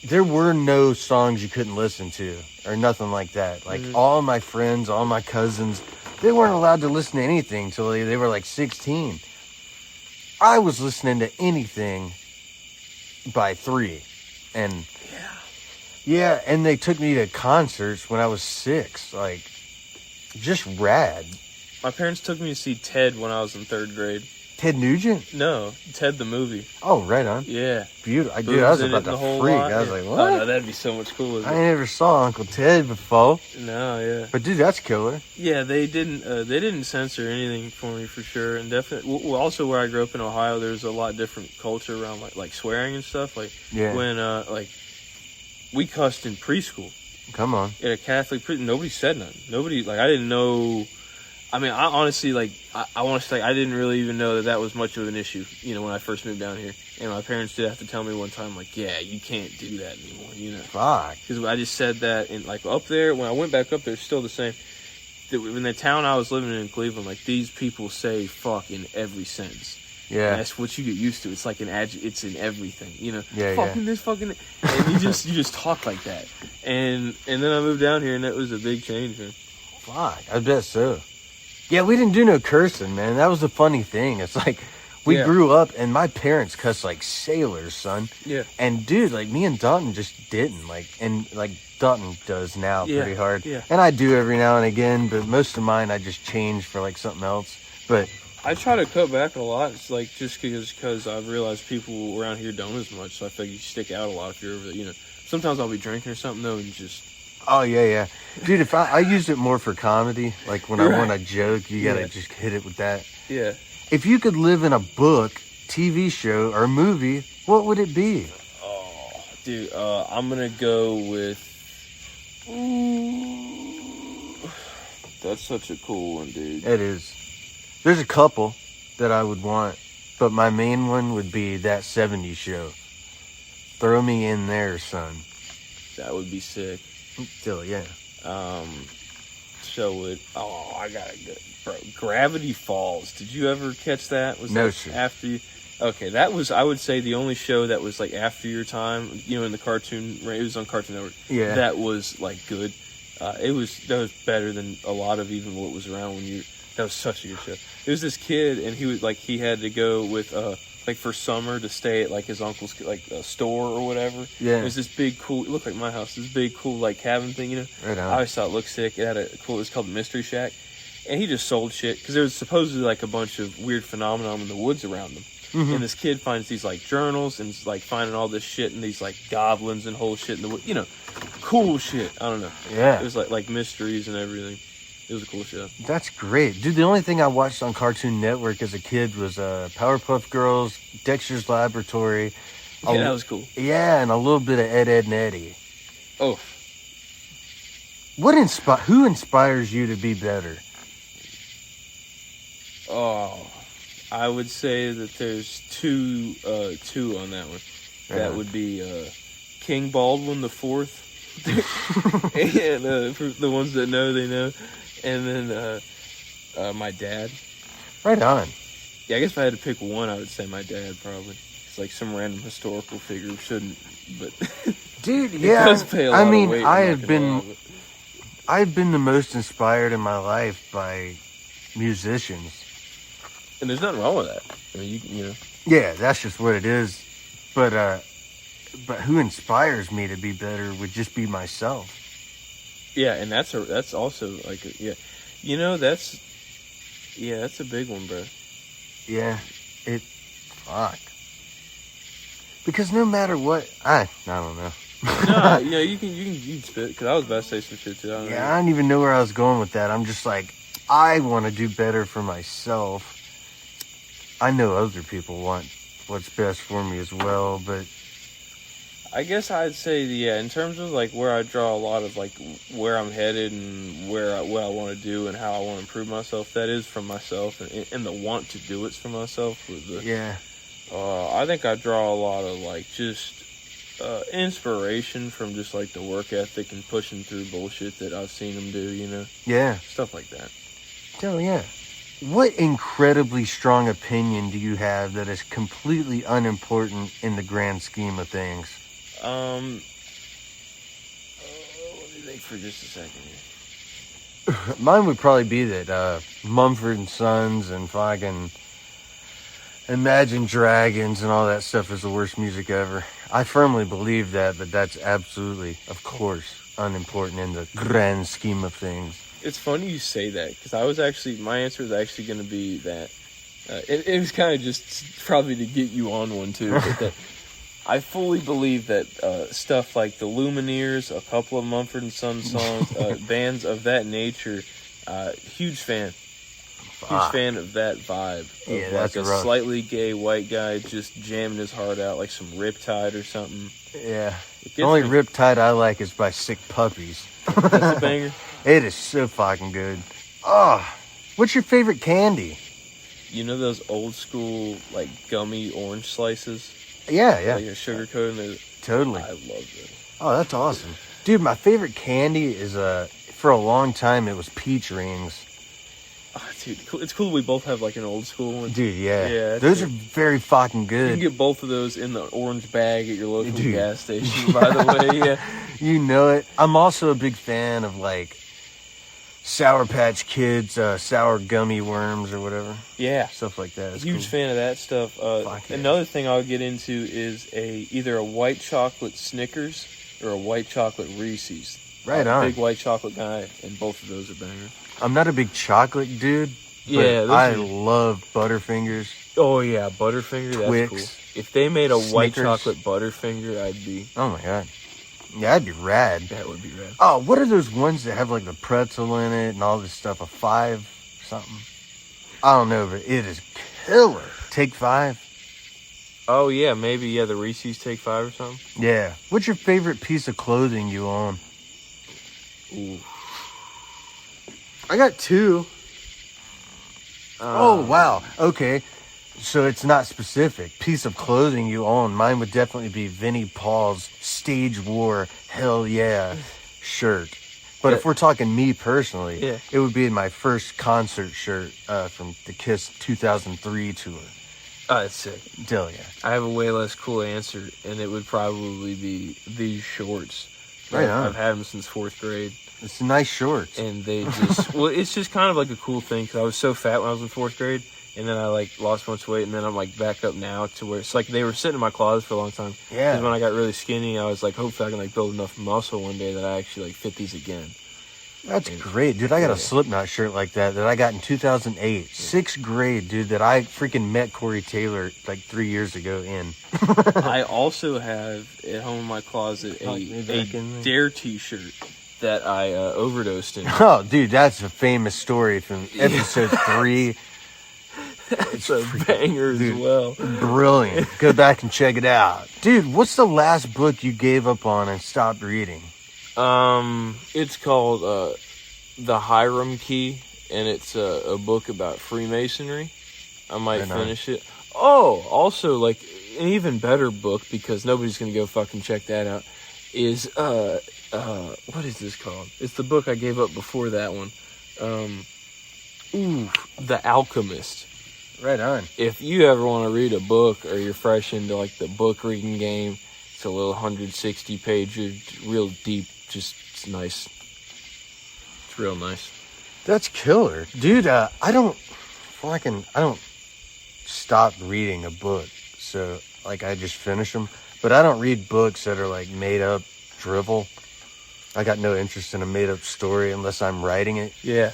there were no songs you couldn't listen to or nothing like that. Like, all my friends, all my cousins, they weren't allowed to listen to anything until they were like 16. I was listening to anything by 3, And yeah, and they took me to concerts when I was 6. Like, just rad. My parents took me to see Ted when I was in 3rd grade. Ted Nugent? No, Ted the movie. Oh, right on. Yeah. Beautiful. Dude, I was about to freak. I was like, what? Oh, no, that'd be so much cooler. I never saw Uncle Ted before. No, yeah. But dude, that's killer. Yeah, they didn't censor anything for me for sure, and definitely. Well, also where I grew up in Ohio, there's a lot different culture around like swearing and stuff. Like when like we cussed in preschool. Come on. At a Catholic nobody said nothing. Nobody I didn't know. I mean, I honestly I want to say I didn't really even know that was much of an issue. You know, when I first moved down here, and my parents did have to tell me one time, like, yeah, you can't do that anymore. You know, fuck. Because I just said that, and like up there, when I went back up there, it's still the same. In the town I was living in Cleveland, like these people say "fuck" in every sentence. Yeah, and that's what you get used to. It's like it's in everything. You know, yeah, fucking this, fucking, and you just talk like that. And then I moved down here, and that was a big change, man. Fuck, I bet so. Yeah, we didn't do no cursing, man. That was the funny thing. It's like, we grew up, and my parents cussed like sailors, son. Yeah. And, dude, like, me and Dalton just didn't. Like, and, like, Dalton does now pretty hard. Yeah. And I do every now and again, but most of mine I just change for, like, something else. But I try to cut back a lot. It's like, just because I've realized people around here don't as much, so I feel like you stick out a lot if you're over, you know. Sometimes I'll be drinking or something, though, and just... Oh, yeah. Dude, if I used it more for comedy, like when I want to joke, you got to just hit it with that. Yeah. If you could live in a book, TV show, or movie, what would it be? Oh, dude, I'm going to go with... That's such a cool one, dude. It is. There's a couple that I would want, but my main one would be that 70s show. Throw me in there, son. That would be sick. Still, yeah. So I gotta go, bro. Gravity Falls. Did you ever catch that? Was no, that sir. After you? Okay, that was, I would say, the only show that was like after your time. You know, in the cartoon, it was on Cartoon Network. Yeah. That was like good. That was better than a lot of even what was around when you. That was such a good show. It was this kid, and he had to go with like for summer to stay at like his uncle's like store or whatever. Yeah. It was this big cool. It looked like my house. This big cool like cabin thing, you know. Right on. I always thought it looked sick. It had a cool. It was called the Mystery Shack, and he just sold shit because there was supposedly like a bunch of weird phenomenon in the woods around them. Mm-hmm. And this kid finds these like journals and is, like finding all this shit and these like goblins and whole shit in the woods. You know, cool shit. I don't know. Yeah. It was like mysteries and everything. It was a cool show. That's great. Dude, the only thing I watched on Cartoon Network as a kid was Powerpuff Girls, Dexter's Laboratory. Yeah, that was cool. Yeah, and a little bit of Ed, Edd, and Eddy. Oh. Who inspires you to be better? Oh, I would say that there's two on that one. Yeah. That would be King Baldwin the Fourth. And for the ones that know, they know. And then my dad. Right on. Yeah, I guess if I had to pick one, I would say my dad probably. It's like some random historical figure. Shouldn't, but dude, yeah. Does pay a lot I mean, of weight, I've been the most inspired in my life by musicians. And there's nothing wrong with that. I mean, you know. Yeah, that's just what it is. But who inspires me to be better would just be myself. Yeah, and that's also like yeah, you know, that's a big one, bro. Yeah, fuck. Because no matter what, I don't know. No, you know, you can spit, because I was about to say some shit too. I don't even know where I was going with that. I'm just like, I want to do better for myself. I know other people want what's best for me as well, but I guess I'd say, yeah, in terms of like where I draw a lot of like where I'm headed and what I want to do and how I want to improve myself, that is from myself, and the want to do it's from myself. Yeah. I think I draw a lot of like just inspiration from just like the work ethic and pushing through bullshit that I've seen them do, you know? Yeah. Stuff like that. Hell yeah. What incredibly strong opinion do you have that is completely unimportant in the grand scheme of things? Let me think for just a second here. Mine would probably be that Mumford and Sons and fucking Imagine Dragons and all that stuff is the worst music ever. I firmly believe that, but that's absolutely, of course, unimportant in the grand scheme of things. It's funny you say that, because my answer was actually going to be that. It was kind of just probably to get you on one too, but that I fully believe that stuff like the Lumineers, a couple of Mumford & Sons songs, bands of that nature, huge fan of that vibe. Yeah, of that's like a rough. slightly gay white guy just jamming his heart out, like some Riptide or something. Yeah. It The only gets me. Riptide I like is by Sick Puppies. That's a banger. It is so fucking good. Oh, what's your favorite candy? You know those old school like gummy orange slices? Yeah. Like a sugar coat and Totally. I love them. Oh, that's awesome. Dude, my favorite candy is, for a long time, it was peach rings. Oh, dude, it's cool we both have like an old school one. Dude, yeah. Yeah, Those are very fucking You good. can get both of those in the orange bag at your local Dude. gas station, by the way. Yeah. You know it. I'm also a big fan of, like, Sour Patch Kids, sour gummy worms or whatever. Yeah. Stuff like that. It's Huge cool. fan of that stuff. Fuck yeah. Another thing I'll get into is either a white chocolate Snickers or a white chocolate Reese's. Right I'm a on. big white chocolate guy, and both of those are bangers. I'm not a big chocolate dude. But Yeah, those I are- love Butterfingers. Oh yeah, Butterfinger, that's Twix, cool. If they made a white Snickers. chocolate Butterfinger, I'd be. Oh my god. Yeah, that'd be rad. That would be rad. Oh, what are those ones that have like the pretzel in it and all this stuff? A 5 something? I don't know, but it is killer. Take 5? Oh yeah, maybe the Reese's Take 5 or something. Yeah. What's your favorite piece of clothing you own? Ooh. I got 2. Oh, wow. Okay. So it's not specific. Piece of clothing you own. Mine would definitely be Vinnie Paul's Stage War Hell Yeah shirt. But Yeah. if we're talking me personally, Yeah. it would be my first concert shirt from the Kiss 2003 tour. Oh, that's sick. Hell yeah. I have a way less cool answer, and it would probably be these shorts. Right on. I've had them since 4th grade, It's nice shorts. and they just well, it's just kind of like a cool thing because I was so fat when I was in 4th grade, and then I like lost a bunch of weight, and then I'm like back up now to where it's like they were sitting in my closet for a long time. Yeah. Because when I got really skinny, I was like, hopefully I can like build enough muscle one day that I actually like fit these again. That's great, dude. I got Yeah. a Slipknot shirt like that I got in 2008. 6th grade, dude, that I freaking met Corey Taylor like 3 years ago in. I also have at home in my closet Oh, maybe I can- a Dare t-shirt that I overdosed in. Oh, dude, that's a famous story from episode 3. It's a banger as Dude. well. Brilliant. Go back and check it out. Dude, what's the last book you gave up on and stopped reading? It's called The Hiram Key, and it's a book about Freemasonry. I might Right on. finish it. Oh, also, like, an even better book, because nobody's gonna go fucking check that out, is, what is this called? It's the book I gave up before that one. The Alchemist. Right on. If you ever want to read a book, or you're fresh into, like, the book reading game, it's a little 160 pager, real deep, just it's nice. It's real nice. That's killer. Dude, I don't stop reading a book. So, like, I just finish them. But I don't read books that are, like, made up drivel. I got no interest in a made up story unless I'm writing it. Yeah.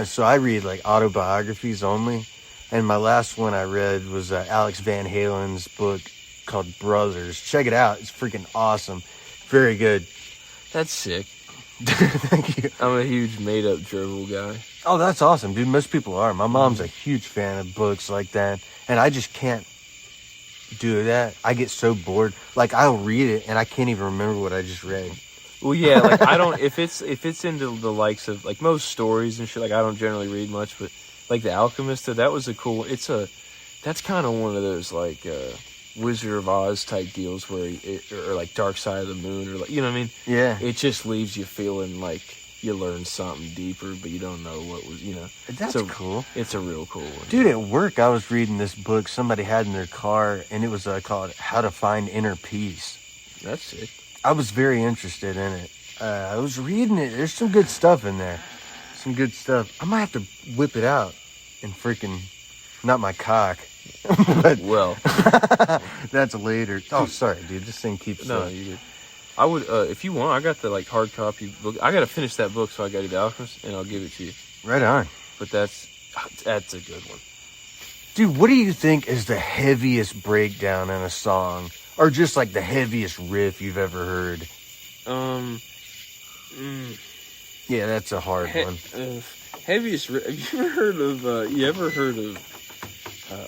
So I read, like, autobiographies only. And my last one I read was Alex Van Halen's book called Brothers. Check it out. It's freaking awesome. Very good. That's sick. Thank you. I'm a huge made-up drivel guy. Oh, that's awesome, dude. Most people are. My mom's a huge fan of books like that. And I just can't do that. I get so bored. Like, I'll read it, and I can't even remember what I just read. Well, yeah, like, I don't... If it's into the likes of, like, most stories and shit, like, I don't generally read much, but, like, The Alchemist, though, that was a cool... That's kind of one of those, like, Wizard of Oz type deals where... or, like, Dark Side of the Moon, or, like, you know what I mean? Yeah. It just leaves you feeling like you learned something deeper, but you don't know what was, That's cool. It's a real cool one. Dude, at work, I was reading this book somebody had in their car, and it was called How to Find Inner Peace. That's sick. I was very interested in it. I was reading it. There's some good stuff in there. Some good stuff. I might have to whip it out and freaking... Not my cock. But Well, that's later. Oh, sorry, dude. This thing keeps. no, you good. I would, if you want, I got the like hard copy book. I got to finish that book, so I got to The Alchemist, and I'll give it to you. Right on. But that's a good one. Dude, what do you think is the heaviest breakdown in a song? Or just like the heaviest riff you've ever heard? Yeah, that's a hard one. Heaviest riff. Have you ever heard of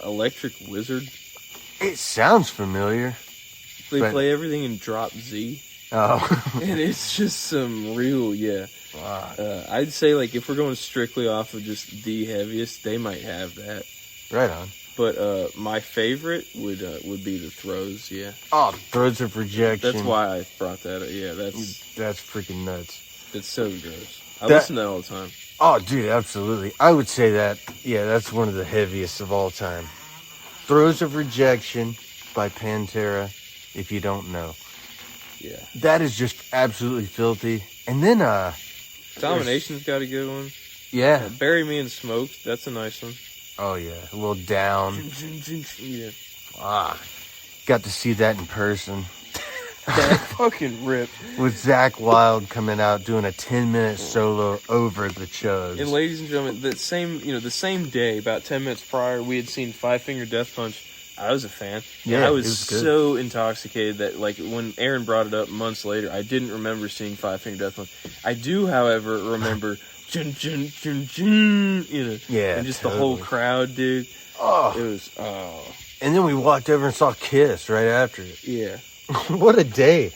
Electric Wizard? It sounds familiar. They But- play everything in drop Z. Oh. And it's just some real, Wow. I'd say, like, if we're going strictly off of just the heaviest, they might have that. Right on. But my favorite would be the Throws, yeah. Oh, Throats of Rejection. That's why I brought that up. Yeah, that's freaking nuts. so gross. I That- listen to that all the time. Oh, dude, absolutely. I would say that, yeah, that's one of the heaviest of all time. Throes of Rejection by Pantera, if you don't know. Yeah. That is just absolutely filthy. And then, Domination's got a good one. yeah. Bury Me in Smoke, that's a nice one. Oh, yeah. A little down. Yeah. Got to see that in person. That fucking rip. With Zach Wilde coming out doing a 10-minute solo over the Chugs. And ladies and gentlemen, the same day, about 10 minutes prior, we had seen Five Finger Death Punch. I was a fan. Yeah, I it was was good. so intoxicated that, like, when Aaron brought it up months later, I didn't remember seeing Five Finger Death Punch. I do, however, remember jun, jun, jun, jun, Yeah, and just the whole totally. crowd, dude. Oh. It was, And then we walked over and saw Kiss right after it. yeah. What a day.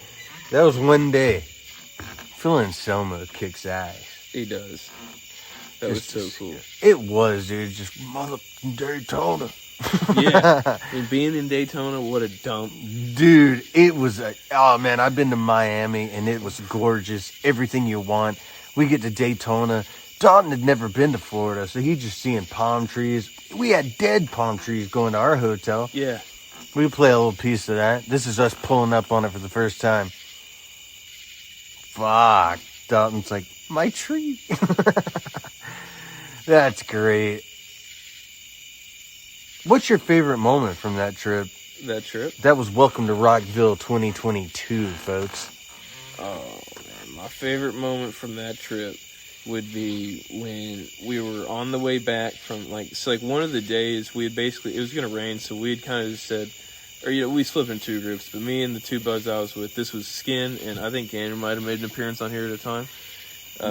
That was one day. Phil Anselmo kicks ass. He does. That was so cool. It was, dude. Just motherfucking Daytona. Yeah. And being in Daytona, what a dump. Dude, it was oh man, I've been to Miami and it was gorgeous. Everything you want. We get to Daytona. Dalton had never been to Florida, so he's just seeing palm trees. We had dead palm trees going to our hotel. Yeah. We play a little piece of that. This is us pulling up on it for the first time. Fuck. Dalton's like, my tree. That's great. What's your favorite moment from that trip? That trip? That was Welcome to Rockville 2022, folks. Oh, man. My favorite moment from that trip would be when we were on the way back from, one of the days we had basically, it was going to rain, so we had kind of just said, we split in two groups, but me and the two buds I was with, this was Skin, and I think Gannon might have made an appearance on here at a time.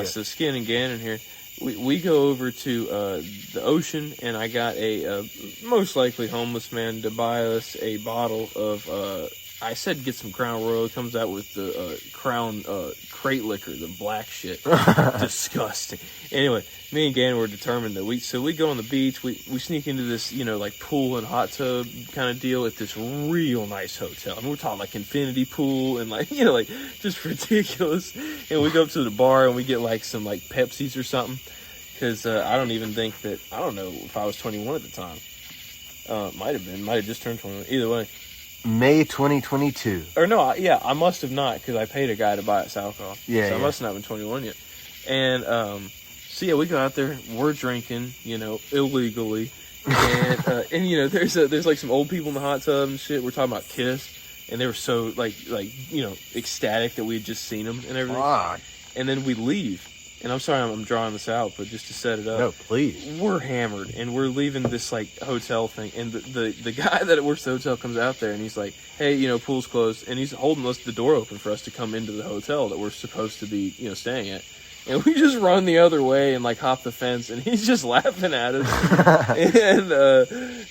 So Skin and Gannon here. We go over to the ocean, and I got a most likely homeless man to buy us a bottle of, I said get some Crown Royal. It comes out with the Crown crate liquor, the black shit. Disgusting. Anyway, me and Gannon were determined that we go on the beach, we sneak into this, pool and hot tub kind of deal at this real nice hotel. I mean, we're talking like infinity pool and just ridiculous. And we go up to the bar and we get some Pepsis or something. Because I don't know if I was 21 at the time. Might have just turned 21. Either way. May 2022. Or no, I must have not, because I paid a guy to buy us alcohol. Yeah, so I must not have been 21 yet. And we go out there, we're drinking, illegally, and there's some old people in the hot tub and shit. We're talking about Kiss, and they were so ecstatic that we had just seen them and everything. Fuck. And then we leave. And I'm sorry I'm drawing this out, but just to set it up. No, please. We're hammered, and we're leaving this, hotel thing. And the guy that works the hotel comes out there, and he's like, hey, pool's closed. And he's holding the door open for us to come into the hotel that we're supposed to be, staying at. And we just run the other way and, hop the fence, and he's just laughing at us. and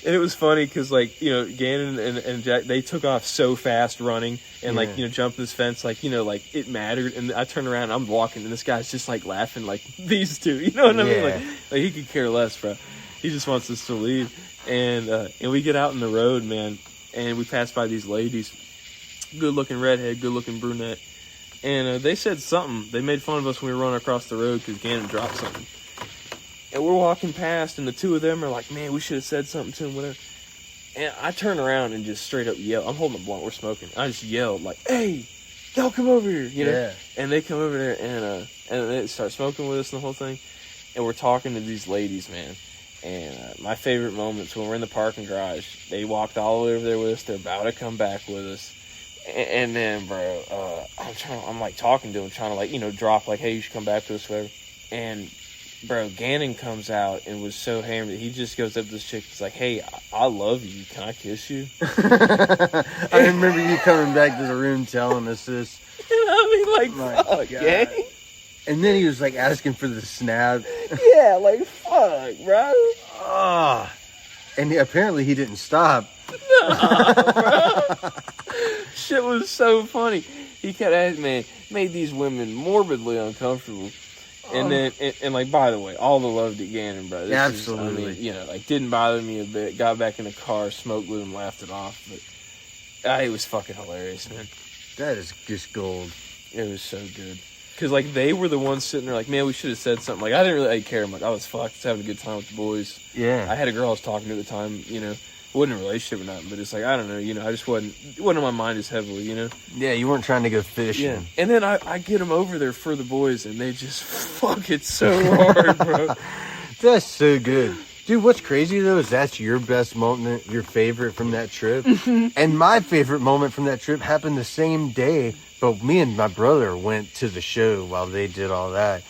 it was funny because, Gannon and Jack, they took off so fast running and, jumping this fence, it mattered. And I turned around, and I'm walking, and this guy's just, laughing like these two. You know what I mean? Like, he could care less, bro. He just wants us to leave. And we get out in the road, man, and we pass by these ladies. Good-looking redhead, good-looking brunette. And they said something. They made fun of us when we were running across the road because Gannon dropped something. And we're walking past, and the two of them are like, man, we should have said something to him, whatever. And I turn around and just straight up yell. I'm holding a blunt. We're smoking. I just yelled, hey, y'all come over here, Yeah. And they come over there, and they start smoking with us and the whole thing. And we're talking to these ladies, man. And my favorite moments when we're in the parking garage, they walked all the way over there with us. They're about to come back with us. And then, bro, I'm like talking to him, trying to like, drop like, hey, you should come back to us, whatever. And bro, Gannon comes out and was so hammered. He just goes up to this chick. He's like, hey, I love you. Can I kiss you? I remember you coming back to the room telling us this. And I mean, like, My fuck, God. gang. And then he was like asking for the snap. Yeah, like, fuck, bro. Ah. And apparently he didn't stop. Bro. Shit was so funny. He kept asking, man, made these women morbidly uncomfortable. And then, and like, by the way, all the love to Gannon, bro. This Absolutely. Is, like, didn't bother me a bit. Got back in the car, smoked with him, laughed it off. But it was fucking hilarious, man. That is just gold. It was so good. Because, like, they were the ones sitting there like, man, we should have said something. Like, I didn't really care much. I was fucked. Just having a good time with the boys. Yeah. I had a girl I was talking to at the time, wasn't in a relationship or nothing, but it's like, I don't know, I just wasn't on my mind as heavily, Yeah, you weren't trying to go fishing. Yeah. And then I get them over there for the boys, and they just fuck it so hard, bro. That's so good. Dude, what's crazy, though, is that's your best moment, your favorite from that trip. And my favorite moment from that trip happened the same day, but me and my brother went to the show while they did all that.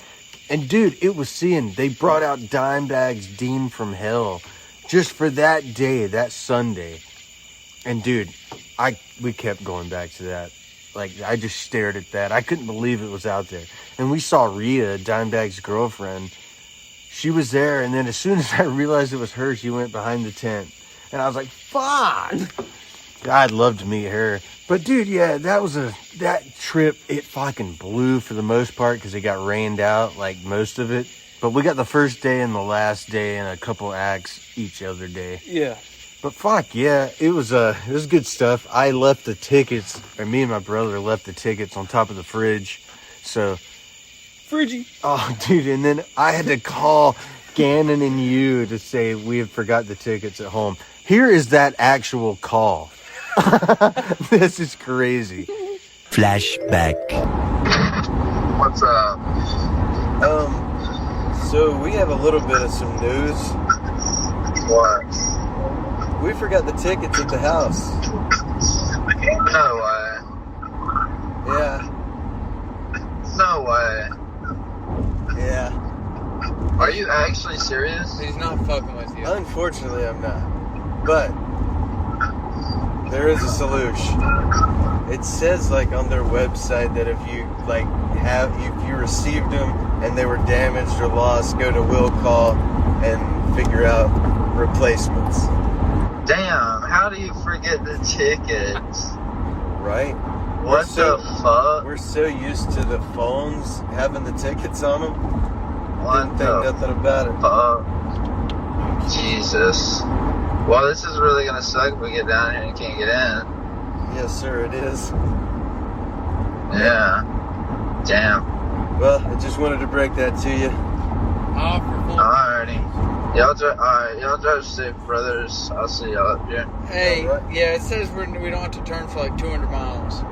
And, dude, it was they brought out Dimebag's Dean from Hell just for that day, that Sunday. And, dude, we kept going back to that. Like, I just stared at that. I couldn't believe it was out there. And we saw Rhea, Dimebag's girlfriend. She was there, and then as soon as I realized it was her, she went behind the tent. And I was like, fuck! I'd love to meet her. But, dude, yeah, that trip, it fucking blew for the most part because it got rained out, like most of it. But we got the first day and the last day and a couple acts each other day. Yeah. But fuck, yeah, it was good stuff. I left the tickets, or me and my brother left the tickets on top of the fridge. So, Fridgy. oh, dude, and then I had to call Gannon and you to say we had forgot the tickets at home. Here is that actual call. This is crazy. Flashback. What's up? So we have a little bit of some news. What? We forgot the tickets at the house. No way. Yeah. No way. Yeah. Are you actually serious? He's not fucking with you. Unfortunately, I'm not. But there is a solution. It says like on their website that if you if you received them and they were damaged or lost, go to Will Call and figure out replacements. Damn, how do you forget the tickets? Right? What the fuck? We're so used to the phones having the tickets on them. What Didn't think the nothing about it. fuck? Jesus. Well, this is really gonna suck if we get down here and can't get in. Yes, sir, it is. Yeah. Damn. Well, I just wanted to break that to you. Alrighty. Y'all drive safe, brothers. I'll see y'all up here. Hey, yeah, it says we don't have to turn for like 200 miles.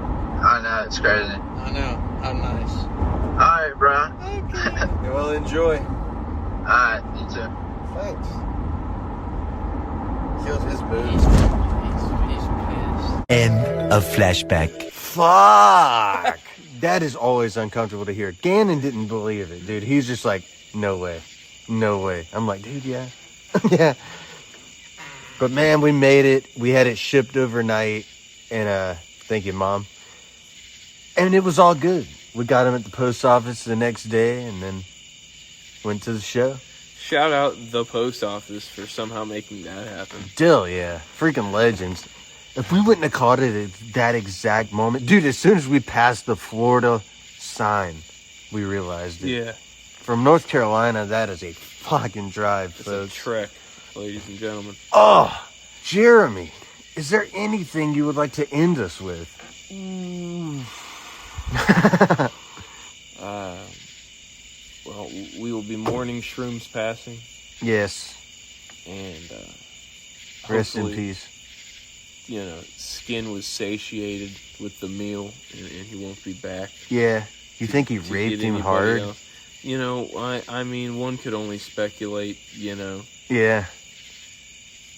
I know, it's crazy. I know. How nice. Alright, bro. Okay. Well, enjoy. Alright, you too. Thanks. Killed his boots. He's pissed. End of flashback. Fuck! That is always uncomfortable to hear. Gannon didn't believe it, dude. He's just like, no way. No way. I'm like, dude, yeah. Yeah. But man, we made it. We had it shipped overnight. And thank you, Mom. And it was all good. We got him at the post office the next day and then went to the show. Shout out the post office for somehow making that happen. Still, yeah. Freaking legends. If we wouldn't have caught it at that exact moment. Dude, as soon as we passed the Florida sign, we realized it. Yeah. From North Carolina, that is a fucking drive, It's folks. a trek, ladies and gentlemen. Oh, Jeremy, is there anything you would like to end us with? Well, we will be mourning Shroom's passing, Yes. and Rest in hopefully, peace. Skin was satiated with the meal, and he won't be back. Yeah. You think he to raped get him anybody hard? else. I mean, one could only speculate, Yeah.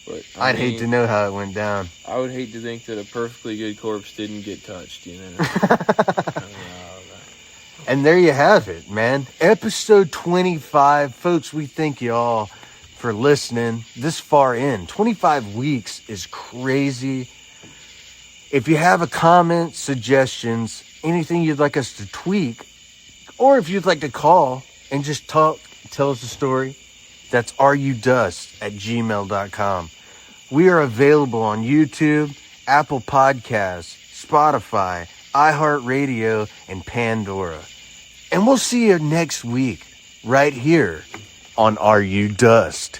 But I'd hate to know how it went down. I would hate to think that a perfectly good corpse didn't get touched, you know. And there you have it, man. Episode 25. Folks, we thank you all for listening this far in. 25 weeks is crazy. If you have a comment, suggestions, anything you'd like us to tweak, or if you'd like to call and just tell us a story, that's rudust@gmail.com. We are available on YouTube, Apple Podcasts, Spotify, iHeartRadio, and Pandora. And we'll see you next week right here on Are You Dust?